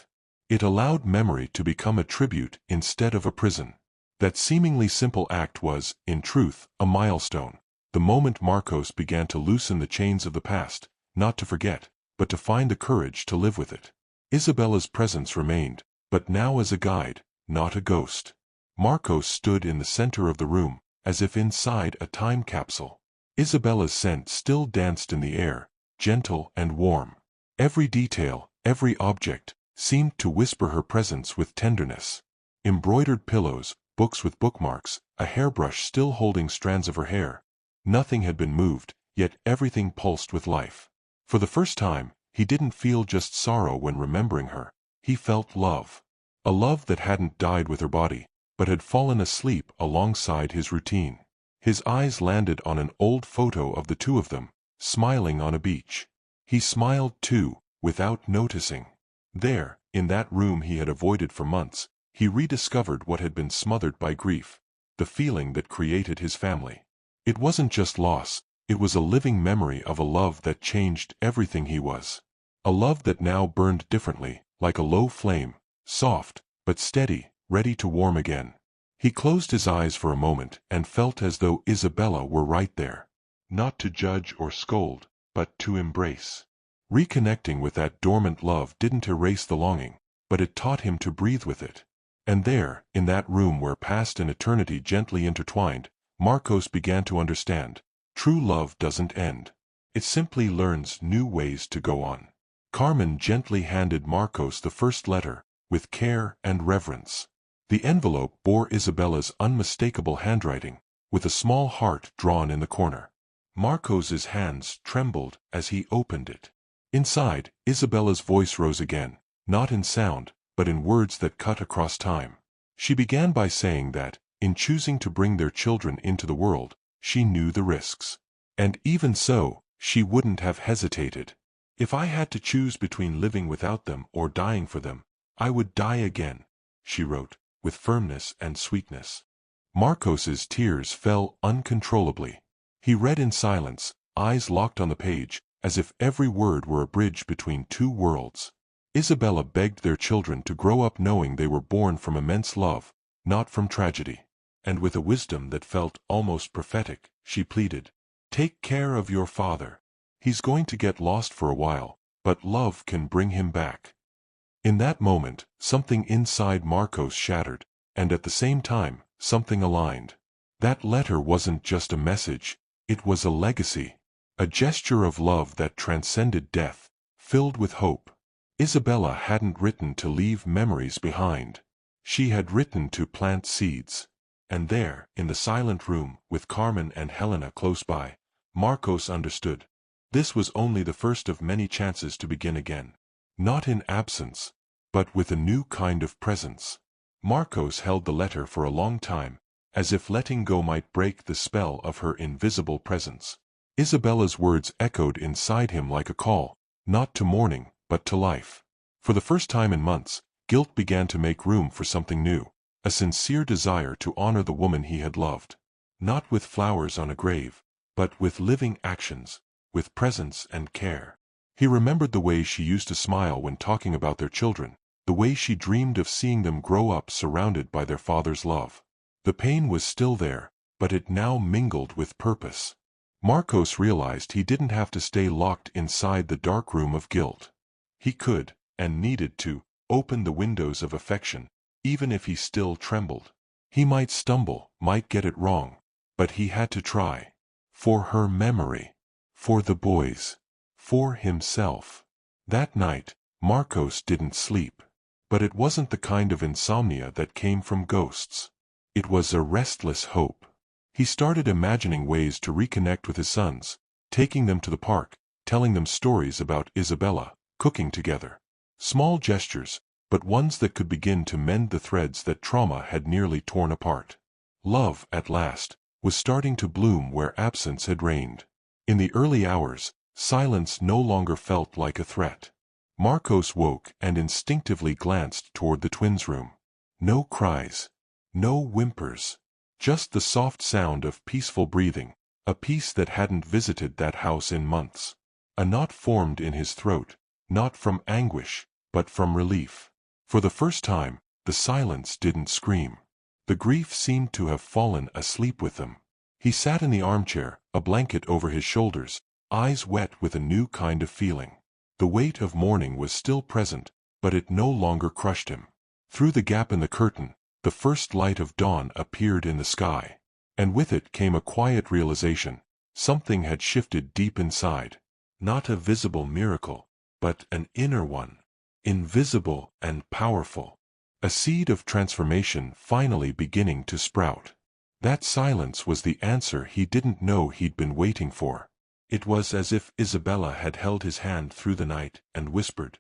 It allowed memory to become a tribute instead of a prison. That seemingly simple act was, in truth, a milestone. The moment Marcos began to loosen the chains of the past, not to forget, but to find the courage to live with it. Isabella's presence remained, but now as a guide, not a ghost. Marcos stood in the center of the room, as if inside a time capsule. Isabella's scent still danced in the air, gentle and warm. Every detail, every object, seemed to whisper her presence with tenderness. Embroidered pillows, books with bookmarks, a hairbrush still holding strands of her hair. Nothing had been moved, yet everything pulsed with life. For the first time, he didn't feel just sorrow when remembering her. He felt love. A love that hadn't died with her body, but had fallen asleep alongside his routine. His eyes landed on an old photo of the two of them, smiling on a beach. He smiled too, without noticing. There, in that room he had avoided for months, he rediscovered what had been smothered by grief, the feeling that created his family. It wasn't just loss, it was a living memory of a love that changed everything he was. A love that now burned differently, like a low flame, soft, but steady, ready to warm again. He closed his eyes for a moment and felt as though Isabella were right there. Not to judge or scold, but to embrace. Reconnecting with that dormant love didn't erase the longing, but it taught him to breathe with it. And there, in that room where past and eternity gently intertwined, Marcos began to understand. True love doesn't end. It simply learns new ways to go on. Carmen gently handed Marcos the first letter, with care and reverence. The envelope bore Isabella's unmistakable handwriting, with a small heart drawn in the corner. Marcos's hands trembled as he opened it. Inside, Isabella's voice rose again, not in sound, but in words that cut across time. She began by saying that, in choosing to bring their children into the world, she knew the risks. And even so, she wouldn't have hesitated. If I had to choose between living without them or dying for them, I would die again, she wrote, with firmness and sweetness. Marcos's tears fell uncontrollably. He read in silence, eyes locked on the page, as if every word were a bridge between two worlds. Isabella begged their children to grow up knowing they were born from immense love, not from tragedy. And with a wisdom that felt almost prophetic, she pleaded, "Take care of your father. He's going to get lost for a while, but love can bring him back." In that moment, something inside Marcos shattered, and at the same time, something aligned. That letter wasn't just a message, it was a legacy. A gesture of love that transcended death, filled with hope. Isabella hadn't written to leave memories behind. She had written to plant seeds. And there, in the silent room, with Carmen and Helena close by, Marcos understood. This was only the first of many chances to begin again. Not in absence, but with a new kind of presence. Marcos held the letter for a long time, as if letting go might break the spell of her invisible presence. Isabella's words echoed inside him like a call, not to mourning, but to life. For the first time in months, guilt began to make room for something new, a sincere desire to honor the woman he had loved. Not with flowers on a grave, but with living actions, with presence and care. He remembered the way she used to smile when talking about their children, the way she dreamed of seeing them grow up surrounded by their father's love. The pain was still there, but it now mingled with purpose. Marcos realized he didn't have to stay locked inside the dark room of guilt. He could, and needed to, open the windows of affection, even if he still trembled. He might stumble, might get it wrong, but he had to try. For her memory. For the boys. For himself. That night, Marcos didn't sleep. But it wasn't the kind of insomnia that came from ghosts. It was a restless hope. He started imagining ways to reconnect with his sons, taking them to the park, telling them stories about Isabella, cooking together. Small gestures, but ones that could begin to mend the threads that trauma had nearly torn apart. Love, at last, was starting to bloom where absence had reigned. In the early hours, silence no longer felt like a threat. Marcos woke and instinctively glanced toward the twins' room. No cries. No whimpers. Just the soft sound of peaceful breathing, a peace that hadn't visited that house in months. A knot formed in his throat, not from anguish, but from relief. For the first time, the silence didn't scream. The grief seemed to have fallen asleep with them. He sat in the armchair, a blanket over his shoulders, eyes wet with a new kind of feeling. The weight of mourning was still present, but it no longer crushed him. Through the gap in the curtain, the first light of dawn appeared in the sky. And with it came a quiet realization. Something had shifted deep inside. Not a visible miracle, but an inner one. Invisible and powerful. A seed of transformation finally beginning to sprout. That silence was the answer he didn't know he'd been waiting for. It was as if Isabella had held his hand through the night and whispered,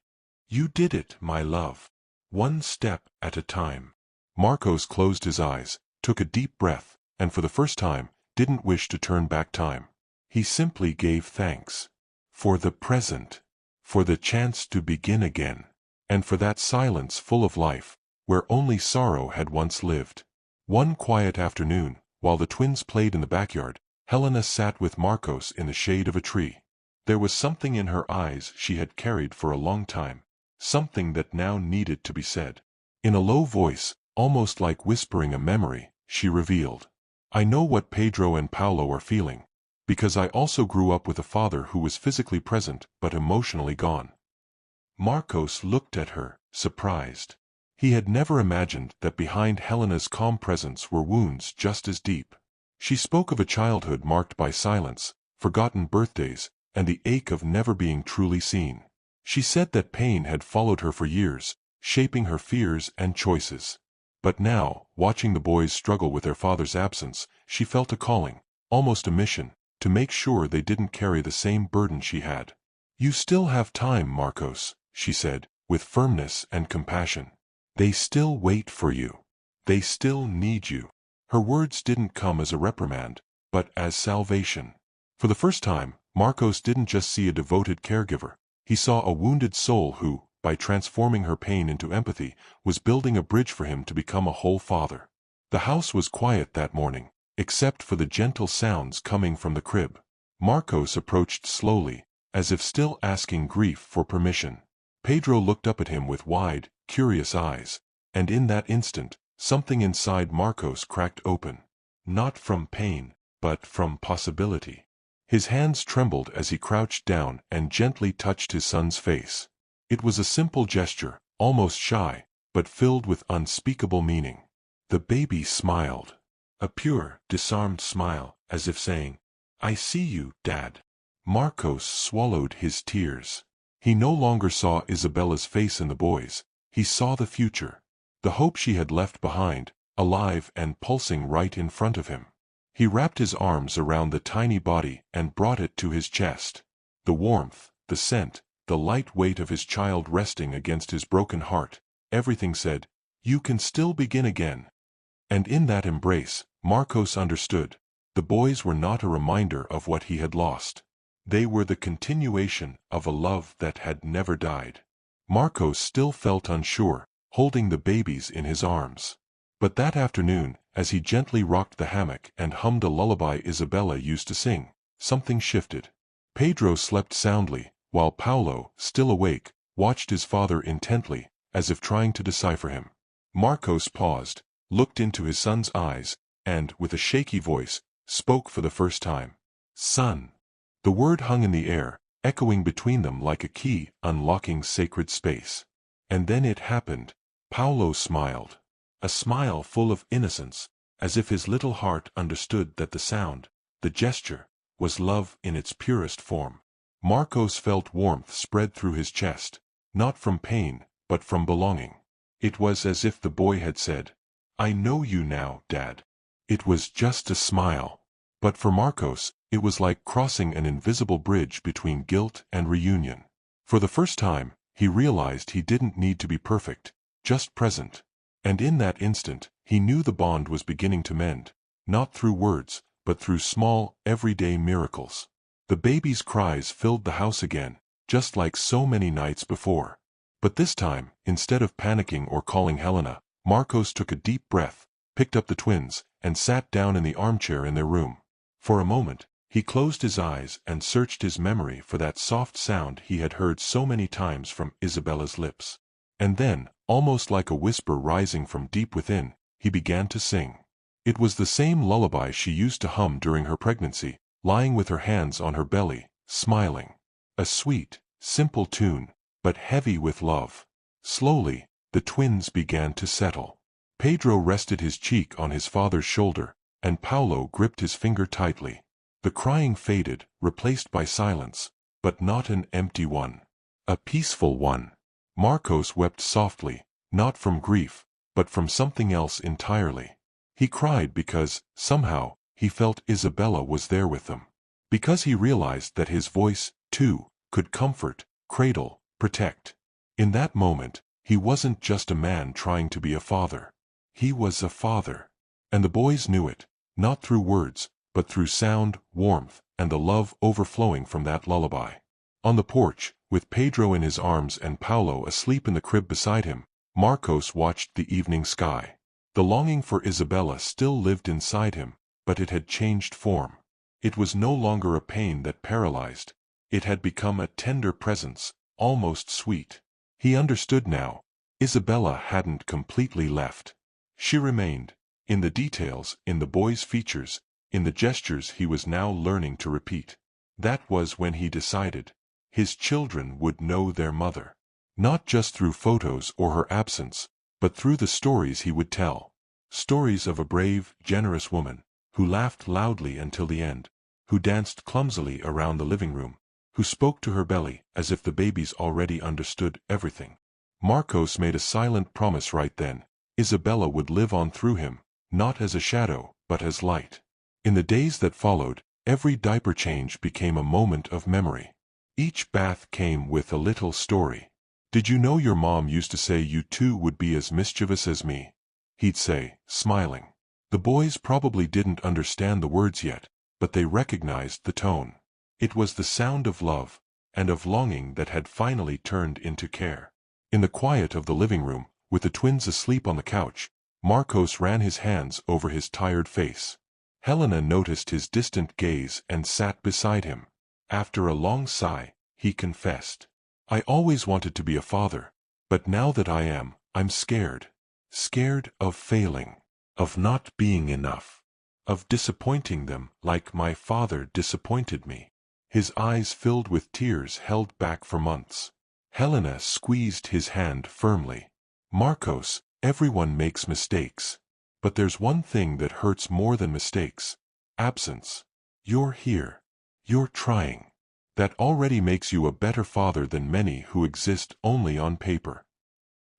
"You did it, my love. One step at a time." Marcos closed his eyes, took a deep breath, and for the first time, didn't wish to turn back time. He simply gave thanks. For the present. For the chance to begin again. And for that silence full of life, where only sorrow had once lived. One quiet afternoon, while the twins played in the backyard, Helena sat with Marcos in the shade of a tree. There was something in her eyes she had carried for a long time, something that now needed to be said. In a low voice, almost like whispering a memory, she revealed, "I know what Pedro and Paulo are feeling, because I also grew up with a father who was physically present but emotionally gone." Marcos looked at her, surprised. He had never imagined that behind Helena's calm presence were wounds just as deep. She spoke of a childhood marked by silence, forgotten birthdays, and the ache of never being truly seen. She said that pain had followed her for years, shaping her fears and choices. But now, watching the boys struggle with their father's absence, she felt a calling, almost a mission, to make sure they didn't carry the same burden she had. "You still have time, Marcos," she said, with firmness and compassion. "They still wait for you. They still need you." Her words didn't come as a reprimand, but as salvation. For the first time, Marcos didn't just see a devoted caregiver. He saw a wounded soul who, by transforming her pain into empathy, was building a bridge for him to become a whole father. The house was quiet that morning, except for the gentle sounds coming from the crib. Marcos approached slowly, as if still asking grief for permission. Pedro looked up at him with wide, curious eyes, and in that instant, something inside Marcos cracked open. Not from pain, but from possibility. His hands trembled as he crouched down and gently touched his son's face. It was a simple gesture, almost shy, but filled with unspeakable meaning. The baby smiled. A pure, disarmed smile, as if saying, "I see you, Dad." Marcos swallowed his tears. He no longer saw Isabella's face in the boys. He saw the future. The hope she had left behind, alive and pulsing right in front of him. He wrapped his arms around the tiny body and brought it to his chest. The warmth, the scent, the light weight of his child resting against his broken heart, everything said, "You can still begin again." And in that embrace, Marcos understood. The boys were not a reminder of what he had lost. They were the continuation of a love that had never died. Marcos still felt unsure, holding the babies in his arms. But that afternoon, as he gently rocked the hammock and hummed a lullaby Isabella used to sing, something shifted. Pedro slept soundly, while Paulo, still awake, watched his father intently, as if trying to decipher him. Marcos paused, looked into his son's eyes, and, with a shaky voice, spoke for the first time. "Son." The word hung in the air, echoing between them like a key unlocking sacred space. And then it happened. Paulo smiled. A smile full of innocence, as if his little heart understood that the sound, the gesture, was love in its purest form. Marcos felt warmth spread through his chest, not from pain, but from belonging. It was as if the boy had said, "I know you now, Dad." It was just a smile. But for Marcos, it was like crossing an invisible bridge between guilt and reunion. For the first time, he realized he didn't need to be perfect, just present. And in that instant, he knew the bond was beginning to mend, not through words, but through small, everyday miracles. The baby's cries filled the house again, just like so many nights before. But this time, instead of panicking or calling Helena, Marcos took a deep breath, picked up the twins, and sat down in the armchair in their room. For a moment, he closed his eyes and searched his memory for that soft sound he had heard so many times from Isabella's lips. And then, almost like a whisper rising from deep within, he began to sing. It was the same lullaby she used to hum during her pregnancy, lying with her hands on her belly, smiling. A sweet, simple tune, but heavy with love. Slowly, the twins began to settle. Pedro rested his cheek on his father's shoulder, and Paulo gripped his finger tightly. The crying faded, replaced by silence, but not an empty one. A peaceful one. Marcos wept softly, not from grief, but from something else entirely. He cried because, somehow, he felt Isabella was there with them. Because he realized that his voice, too, could comfort, cradle, protect. In that moment, he wasn't just a man trying to be a father. He was a father. And the boys knew it, not through words, but through sound, warmth, and the love overflowing from that lullaby. On the porch, with Pedro in his arms and Paulo asleep in the crib beside him, Marcos watched the evening sky. The longing for Isabella still lived inside him, but it had changed form. It was no longer a pain that paralyzed. It had become a tender presence, almost sweet. He understood now. Isabella hadn't completely left. She remained, in the details, in the boy's features, in the gestures he was now learning to repeat. That was when he decided. His children would know their mother. Not just through photos or her absence, but through the stories he would tell. Stories of a brave, generous woman, who laughed loudly until the end, who danced clumsily around the living room, who spoke to her belly as if the babies already understood everything. Marcos made a silent promise right then. Isabella would live on through him, not as a shadow, but as light. In the days that followed, every diaper change became a moment of memory. Each bath came with a little story. "Did you know your mom used to say you too would be as mischievous as me?" he'd say, smiling. The boys probably didn't understand the words yet, but they recognized the tone. It was the sound of love, and of longing that had finally turned into care. In the quiet of the living room, with the twins asleep on the couch, Marcos ran his hands over his tired face. Helena noticed his distant gaze and sat beside him. After a long sigh, he confessed, "I always wanted to be a father, but now that I am, I'm scared. Scared of failing, of not being enough, of disappointing them like my father disappointed me." His eyes filled with tears held back for months. Helena squeezed his hand firmly. "Marcos, everyone makes mistakes. But there's one thing that hurts more than mistakes. Absence. You're here. You're trying. That already makes you a better father than many who exist only on paper."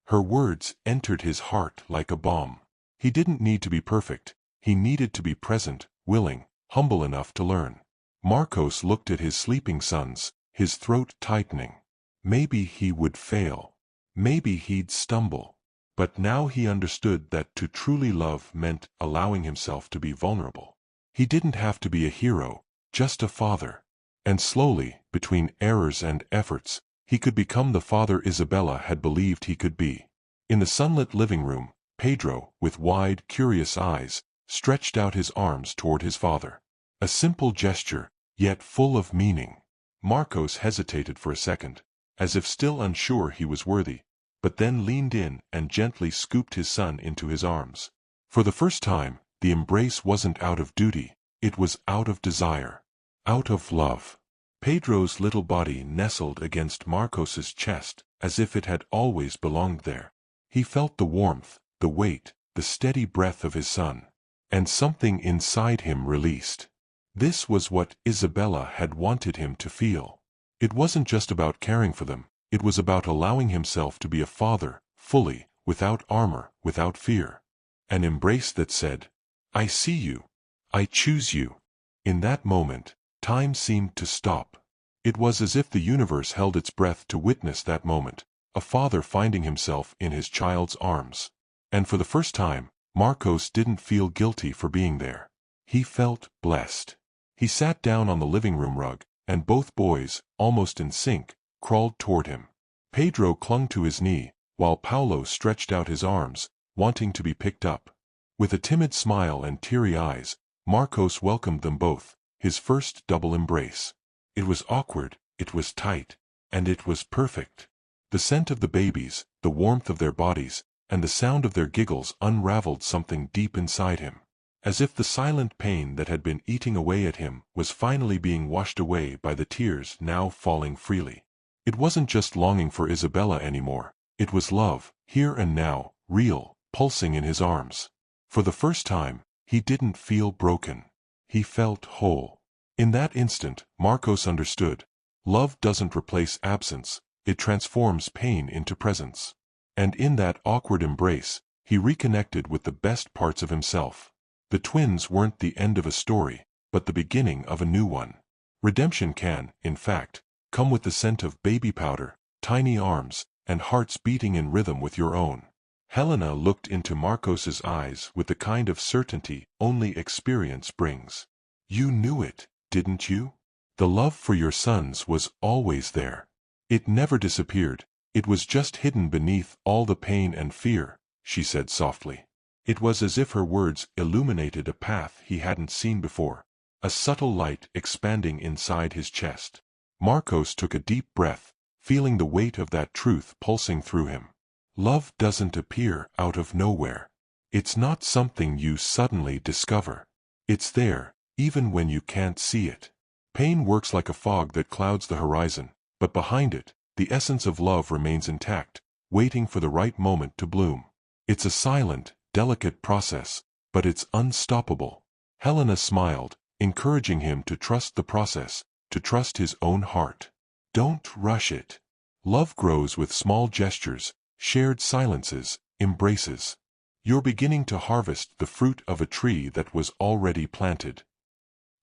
Her words entered his heart like a bomb. He didn't need to be perfect. He needed to be present, willing, humble enough to learn. Marcos looked at his sleeping sons, his throat tightening. Maybe he would fail. Maybe he'd stumble. But now he understood that to truly love meant allowing himself to be vulnerable. He didn't have to be a hero, just a father. And slowly, between errors and efforts, he could become the father Isabella had believed he could be. In the sunlit living room, Pedro, with wide, curious eyes, stretched out his arms toward his father. A simple gesture, yet full of meaning. Marcos hesitated for a second, as if still unsure he was worthy, but then leaned in and gently scooped his son into his arms. For the first time, the embrace wasn't out of duty, it was out of desire. Out of love. Pedro's little body nestled against Marcos's chest, as if it had always belonged there. He felt the warmth, the weight, the steady breath of his son. And something inside him released. This was what Isabella had wanted him to feel. It wasn't just about caring for them, it was about allowing himself to be a father, fully, without armor, without fear. An embrace that said, "I see you. I choose you." In that moment, time seemed to stop. It was as if the universe held its breath to witness that moment, a father finding himself in his child's arms. And for the first time, Marcos didn't feel guilty for being there. He felt blessed. He sat down on the living room rug, and both boys, almost in sync, crawled toward him. Pedro clung to his knee, while Paulo stretched out his arms, wanting to be picked up. With a timid smile and teary eyes, Marcos welcomed them both, his first double embrace. It was awkward, it was tight, and it was perfect. The scent of the babies, the warmth of their bodies, and the sound of their giggles unraveled something deep inside him. As if the silent pain that had been eating away at him was finally being washed away by the tears now falling freely. It wasn't just longing for Isabella anymore, it was love, here and now, real, pulsing in his arms. For the first time, he didn't feel broken. He felt whole. In that instant, Marcos understood. Love doesn't replace absence, it transforms pain into presence. And in that awkward embrace, he reconnected with the best parts of himself. The twins weren't the end of a story, but the beginning of a new one. Redemption can, in fact, come with the scent of baby powder, tiny arms, and hearts beating in rhythm with your own. Helena looked into Marcos's eyes with the kind of certainty only experience brings. You knew it, didn't you? The love for your sons was always there. It never disappeared, it was just hidden beneath all the pain and fear, she said softly. It was as if her words illuminated a path he hadn't seen before, a subtle light expanding inside his chest. Marcos took a deep breath, feeling the weight of that truth pulsing through him. Love doesn't appear out of nowhere. It's not something you suddenly discover. It's there, even when you can't see it. Pain works like a fog that clouds the horizon, but behind it, the essence of love remains intact, waiting for the right moment to bloom. It's a silent, delicate process, but it's unstoppable. Helena smiled, encouraging him to trust the process, to trust his own heart. Don't rush it. Love grows with small gestures, shared silences, embraces. You're beginning to harvest the fruit of a tree that was already planted.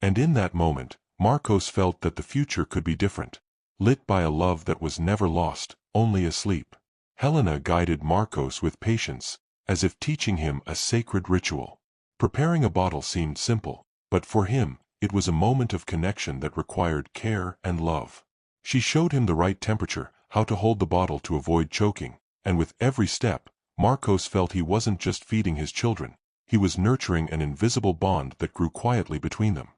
And in that moment, Marcos felt that the future could be different, lit by a love that was never lost, only asleep. Helena guided Marcos with patience, as if teaching him a sacred ritual. Preparing a bottle seemed simple, but for him, it was a moment of connection that required care and love. She showed him the right temperature, how to hold the bottle to avoid choking, and with every step, Marcos felt he wasn't just feeding his children, he was nurturing an invisible bond that grew quietly between them.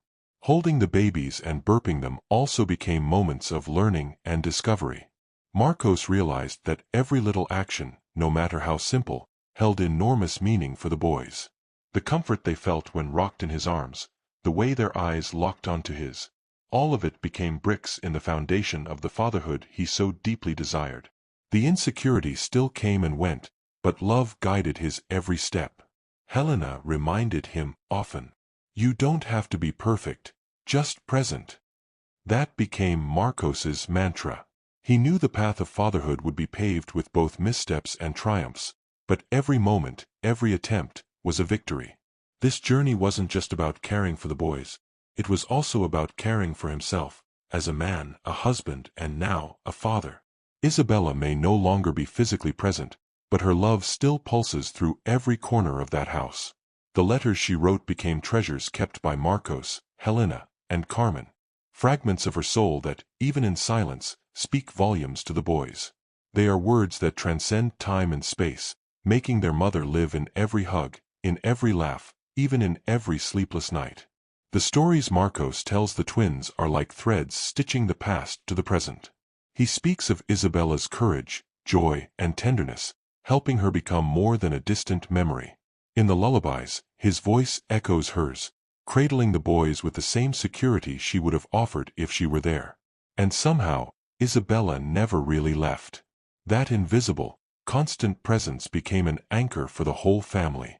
Holding the babies and burping them also became moments of learning and discovery. Marcos realized that every little action, no matter how simple, held enormous meaning for the boys. The comfort they felt when rocked in his arms, the way their eyes locked onto his, all of it became bricks in the foundation of the fatherhood he so deeply desired. The insecurity still came and went, but love guided his every step. Helena reminded him often, "You don't have to be perfect, just present." That became Marcos's mantra. He knew the path of fatherhood would be paved with both missteps and triumphs, but every moment, every attempt, was a victory. This journey wasn't just about caring for the boys. It was also about caring for himself, as a man, a husband, and now, a father. Isabella may no longer be physically present, but her love still pulses through every corner of that house. The letters she wrote became treasures kept by Marcos, Helena, and Carmen. Fragments of her soul that, even in silence, speak volumes to the boys. They are words that transcend time and space, making their mother live in every hug, in every laugh, even in every sleepless night. The stories Marcos tells the twins are like threads stitching the past to the present. He speaks of Isabella's courage, joy, and tenderness, helping her become more than a distant memory. In the lullabies, his voice echoes hers, cradling the boys with the same security she would have offered if she were there. And somehow, Isabella never really left. That invisible, constant presence became an anchor for the whole family.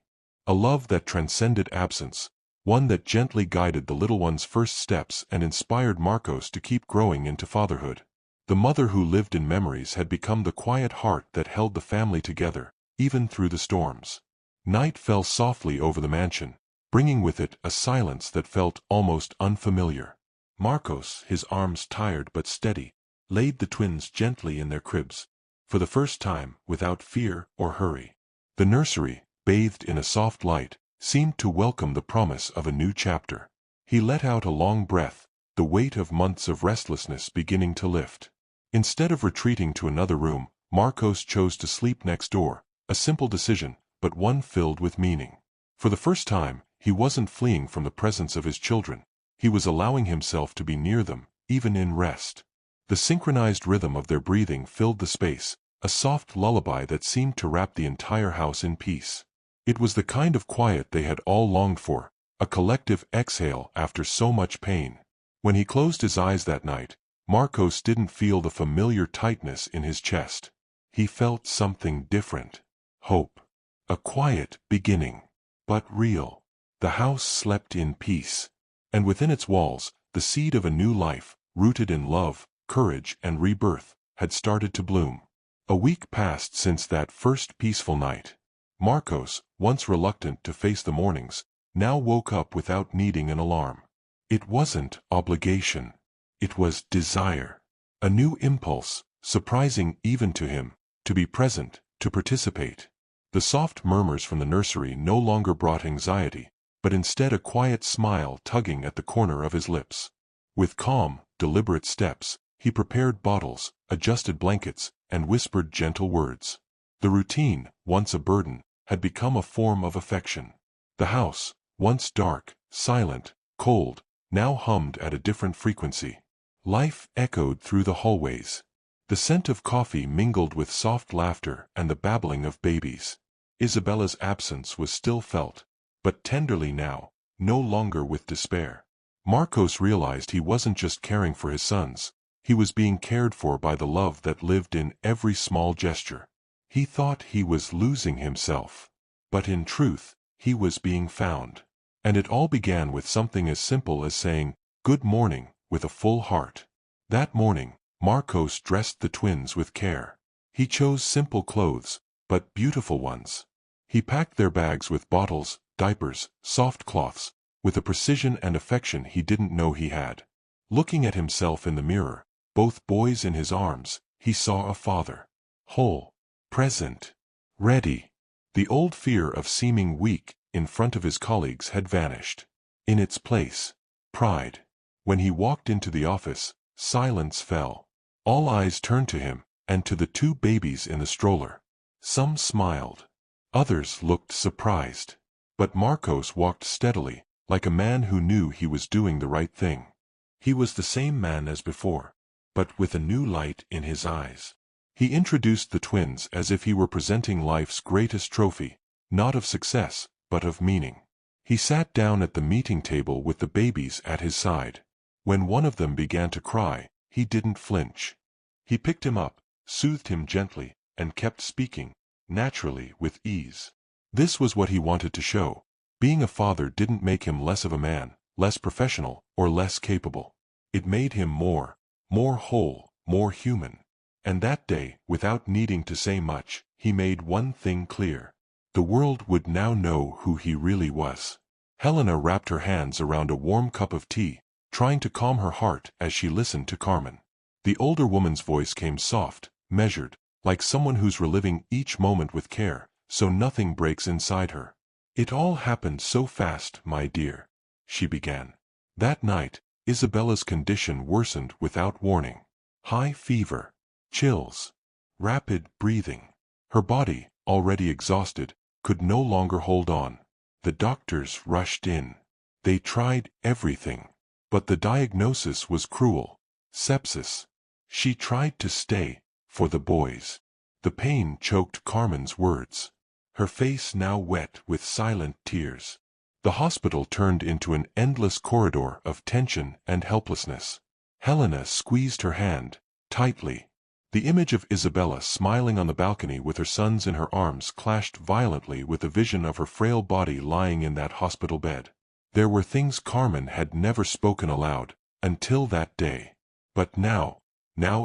A love that transcended absence, one that gently guided the little one's first steps and inspired Marcos to keep growing into fatherhood. The mother who lived in memories had become the quiet heart that held the family together, even through the storms. Night fell softly over the mansion, bringing with it a silence that felt almost unfamiliar. Marcos, his arms tired but steady, laid the twins gently in their cribs, for the first time without fear or hurry. The nursery, bathed in a soft light, seemed to welcome the promise of a new chapter. He let out a long breath, the weight of months of restlessness beginning to lift. Instead of retreating to another room, Marcos chose to sleep next door, a simple decision, but one filled with meaning. For the first time, he wasn't fleeing from the presence of his children. He was allowing himself to be near them, even in rest. The synchronized rhythm of their breathing filled the space, a soft lullaby that seemed to wrap the entire house in peace. It was the kind of quiet they had all longed for, a collective exhale after so much pain. When he closed his eyes that night, Marcos didn't feel the familiar tightness in his chest. He felt something different. Hope. A quiet beginning. But real. The house slept in peace. And within its walls, the seed of a new life, rooted in love, courage, and rebirth, had started to bloom. A week passed since that first peaceful night. Marcos, once reluctant to face the mornings, now woke up without needing an alarm. It wasn't obligation. It was desire. A new impulse, surprising even to him, to be present, to participate. The soft murmurs from the nursery no longer brought anxiety, but instead a quiet smile tugging at the corner of his lips. With calm, deliberate steps, he prepared bottles, adjusted blankets, and whispered gentle words. The routine, once a burden, had become a form of affection. The house, once dark, silent, cold, now hummed at a different frequency. Life echoed through the hallways. The scent of coffee mingled with soft laughter and the babbling of babies. Isabella's absence was still felt, but tenderly now, no longer with despair. Marcos realized he wasn't just caring for his sons, he was being cared for by the love that lived in every small gesture. He thought he was losing himself, but in truth, he was being found. And it all began with something as simple as saying, "Good morning," with a full heart. That morning, Marcos dressed the twins with care. He chose simple clothes, but beautiful ones. He packed their bags with bottles, diapers, soft cloths, with a precision and affection he didn't know he had. Looking at himself in the mirror, both boys in his arms, he saw a father. Whole, present, ready. The old fear of seeming weak in front of his colleagues had vanished. In its place, pride. When he walked into the office, silence fell. All eyes turned to him, and to the two babies in the stroller. Some smiled. Others looked surprised. But Marcos walked steadily, like a man who knew he was doing the right thing. He was the same man as before, but with a new light in his eyes. He introduced the twins as if he were presenting life's greatest trophy, not of success, but of meaning. He sat down at the meeting table with the babies at his side. When one of them began to cry, he didn't flinch. He picked him up, soothed him gently, and kept speaking, naturally, with ease. This was what he wanted to show. Being a father didn't make him less of a man, less professional, or less capable. It made him more whole, more human. And that day, without needing to say much, he made one thing clear. The world would now know who he really was. Helena wrapped her hands around a warm cup of tea, trying to calm her heart as she listened to Carmen. The older woman's voice came soft, measured, like someone who's reliving each moment with care, so nothing breaks inside her. "It all happened so fast, my dear," she began. "That night, Isabella's condition worsened without warning. High fever, chills, rapid breathing. Her body, already exhausted, could no longer hold on. The doctors rushed in. They tried everything. But the diagnosis was cruel. Sepsis. She tried to stay, for the boys." The pain choked Carmen's words. Her face now wet with silent tears. The hospital turned into an endless corridor of tension and helplessness. Helena squeezed her hand, tightly. The image of Isabella smiling on the balcony with her sons in her arms clashed violently with the vision of her frail body lying in that hospital bed. There were things Carmen had never spoken aloud, until that day. But now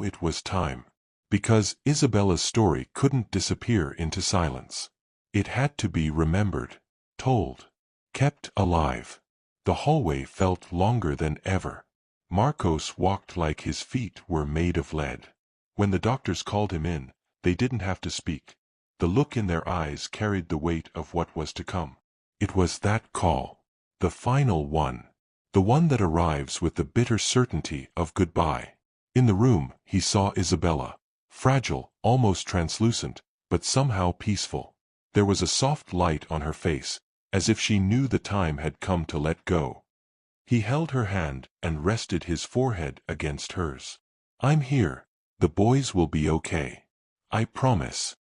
it was time. Because Isabella's story couldn't disappear into silence. It had to be remembered, told, kept alive. The hallway felt longer than ever. Marcos walked like his feet were made of lead. When the doctors called him in, they didn't have to speak. The look in their eyes carried the weight of what was to come. It was that call. The final one. The one that arrives with the bitter certainty of goodbye. In the room, he saw Isabella. Fragile, almost translucent, but somehow peaceful. There was a soft light on her face, as if she knew the time had come to let go. He held her hand and rested his forehead against hers. "I'm here. The boys will be okay. I promise."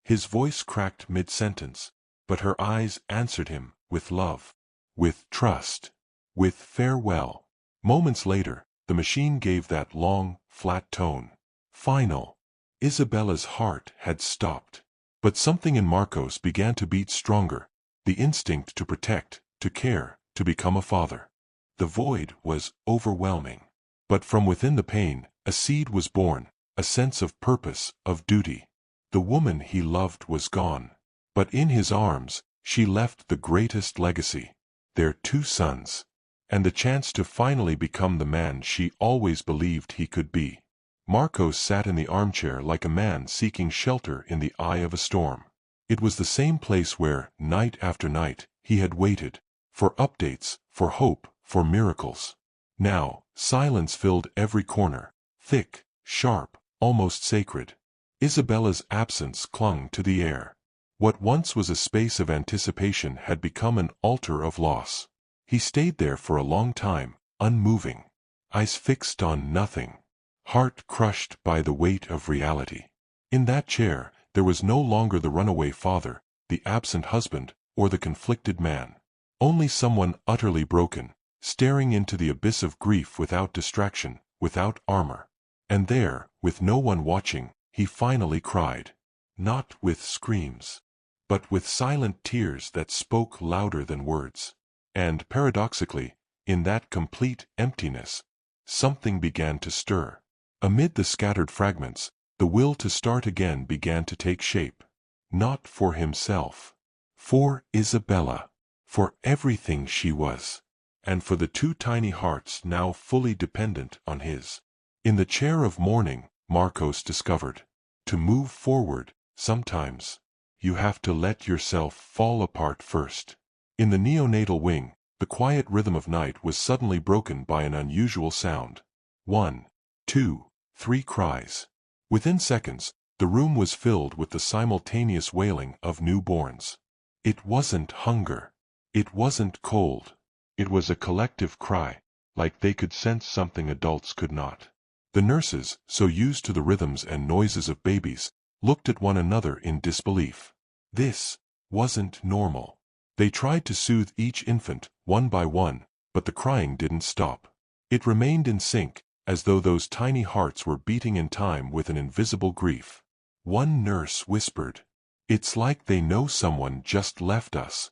His voice cracked mid-sentence, but her eyes answered him with love, with trust, with farewell. Moments later, the machine gave that long, flat tone. Final. Isabella's heart had stopped. But something in Marcos began to beat stronger, the instinct to protect, to care, to become a father. The void was overwhelming. But from within the pain, a seed was born, a sense of purpose, of duty. The woman he loved was gone. But in his arms, she left the greatest legacy. Their 2 sons. And the chance to finally become the man she always believed he could be. Marcos sat in the armchair like a man seeking shelter in the eye of a storm. It was the same place where, night after night, he had waited. For updates, for hope, for miracles. Now, silence filled every corner. Thick, sharp, almost sacred. Isabella's absence clung to the air. What once was a space of anticipation had become an altar of loss. He stayed there for a long time, unmoving. Eyes fixed on nothing. Heart crushed by the weight of reality. In that chair, there was no longer the runaway father, the absent husband, or the conflicted man. Only someone utterly broken, staring into the abyss of grief without distraction, without armor. And there, with no one watching, he finally cried. Not with screams, but with silent tears that spoke louder than words. And paradoxically, in that complete emptiness, something began to stir. Amid the scattered fragments, the will to start again began to take shape. Not for himself. For Isabella. For everything she was. And for the 2 tiny hearts now fully dependent on his. In the chair of mourning, Marcos discovered. To move forward, sometimes, you have to let yourself fall apart first. In the neonatal wing, the quiet rhythm of night was suddenly broken by an unusual sound. 1, 2, 3 cries. Within seconds, the room was filled with the simultaneous wailing of newborns. It wasn't hunger. It wasn't cold. It was a collective cry, like they could sense something adults could not. The nurses, so used to the rhythms and noises of babies, looked at one another in disbelief. This wasn't normal. They tried to soothe each infant, one by one, but the crying didn't stop. It remained in sync, as though those tiny hearts were beating in time with an invisible grief. One nurse whispered, "It's like they know someone just left us."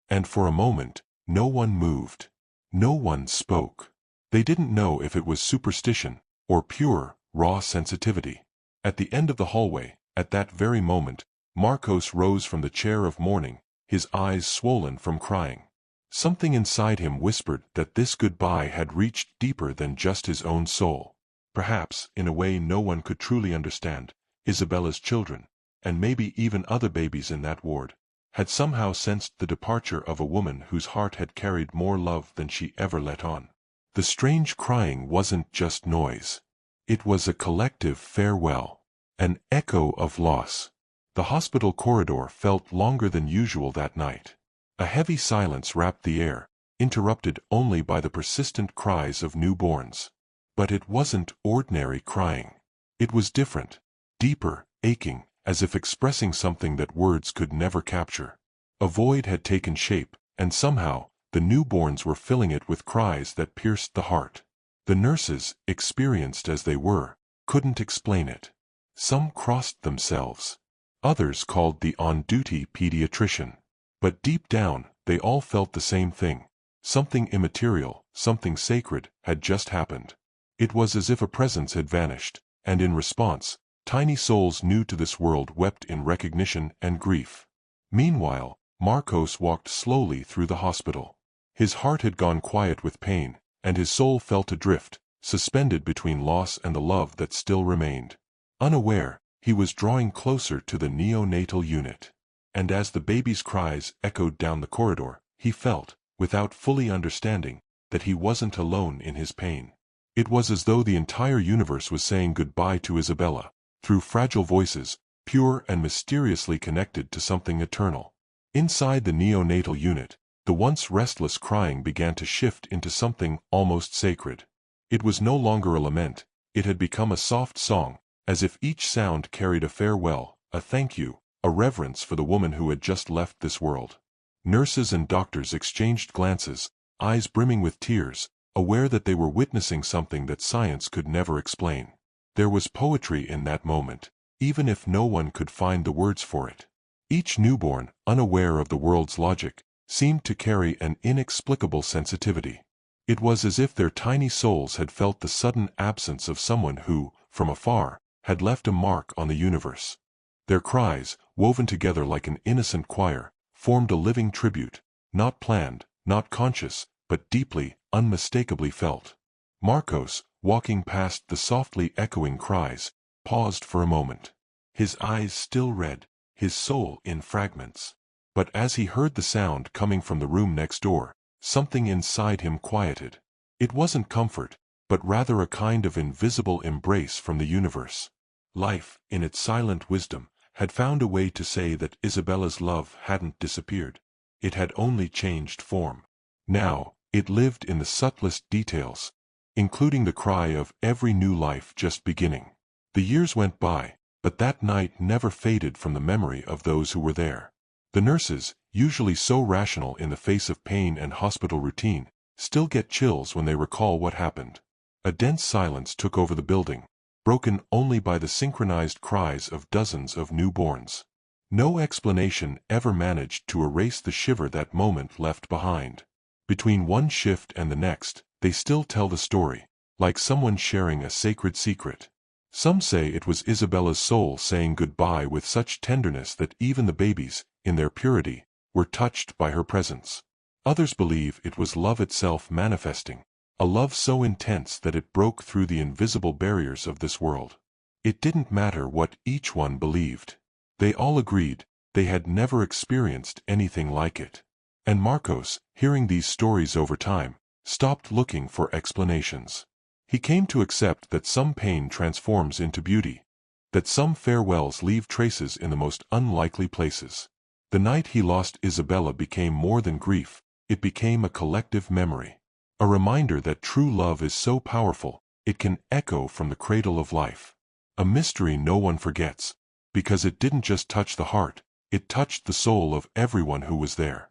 And for a moment, no one moved. No one spoke. They didn't know if it was superstition, or pure, raw sensitivity. At the end of the hallway, at that very moment, Marcos rose from the chair of mourning, his eyes swollen from crying. Something inside him whispered that this goodbye had reached deeper than just his own soul. Perhaps, in a way no one could truly understand, Isabella's children, and maybe even other babies in that ward, had somehow sensed the departure of a woman whose heart had carried more love than she ever let on. The strange crying wasn't just noise. It was a collective farewell, an echo of loss. The hospital corridor felt longer than usual that night. A heavy silence wrapped the air, interrupted only by the persistent cries of newborns. But it wasn't ordinary crying. It was different, deeper, aching, as if expressing something that words could never capture. A void had taken shape, and somehow, the newborns were filling it with cries that pierced the heart. The nurses, experienced as they were, couldn't explain it. Some crossed themselves. Others called the on-duty pediatrician. But deep down, they all felt the same thing. Something immaterial, something sacred, had just happened. It was as if a presence had vanished, and in response, tiny souls new to this world wept in recognition and grief. Meanwhile, Marcos walked slowly through the hospital. His heart had gone quiet with pain, and his soul felt adrift, suspended between loss and the love that still remained. Unaware, he was drawing closer to the neonatal unit. And as the baby's cries echoed down the corridor, he felt, without fully understanding, that he wasn't alone in his pain. It was as though the entire universe was saying goodbye to Isabella, through fragile voices, pure and mysteriously connected to something eternal. Inside the neonatal unit, the once restless crying began to shift into something almost sacred. It was no longer a lament, it had become a soft song, as if each sound carried a farewell, a thank you, a reverence for the woman who had just left this world. Nurses and doctors exchanged glances, eyes brimming with tears, aware that they were witnessing something that science could never explain. There was poetry in that moment, even if no one could find the words for it. Each newborn, unaware of the world's logic, seemed to carry an inexplicable sensitivity. It was as if their tiny souls had felt the sudden absence of someone who, from afar, had left a mark on the universe. Their cries, woven together like an innocent choir, formed a living tribute, not planned, not conscious, but deeply, unmistakably felt. Marcos, walking past the softly echoing cries, paused for a moment. His eyes still red, his soul in fragments. But as he heard the sound coming from the room next door, something inside him quieted. It wasn't comfort, but rather a kind of invisible embrace from the universe. Life, in its silent wisdom, had found a way to say that Isabella's love hadn't disappeared. It had only changed form. Now, it lived in the subtlest details, including the cry of every new life just beginning. The years went by, but that night never faded from the memory of those who were there. The nurses, usually so rational in the face of pain and hospital routine, still get chills when they recall what happened. A dense silence took over the building, broken only by the synchronized cries of dozens of newborns. No explanation ever managed to erase the shiver that moment left behind. Between one shift and the next, they still tell the story, like someone sharing a sacred secret. Some say it was Isabella's soul saying goodbye with such tenderness that even the babies, in their purity, were touched by her presence. Others believe it was love itself manifesting, a love so intense that it broke through the invisible barriers of this world. It didn't matter what each one believed. They all agreed they had never experienced anything like it. And Marcos, hearing these stories over time, stopped looking for explanations. He came to accept that some pain transforms into beauty, that some farewells leave traces in the most unlikely places. The night he lost Isabella became more than grief, it became a collective memory. A reminder that true love is so powerful, it can echo from the cradle of life. A mystery no one forgets, because it didn't just touch the heart, it touched the soul of everyone who was there.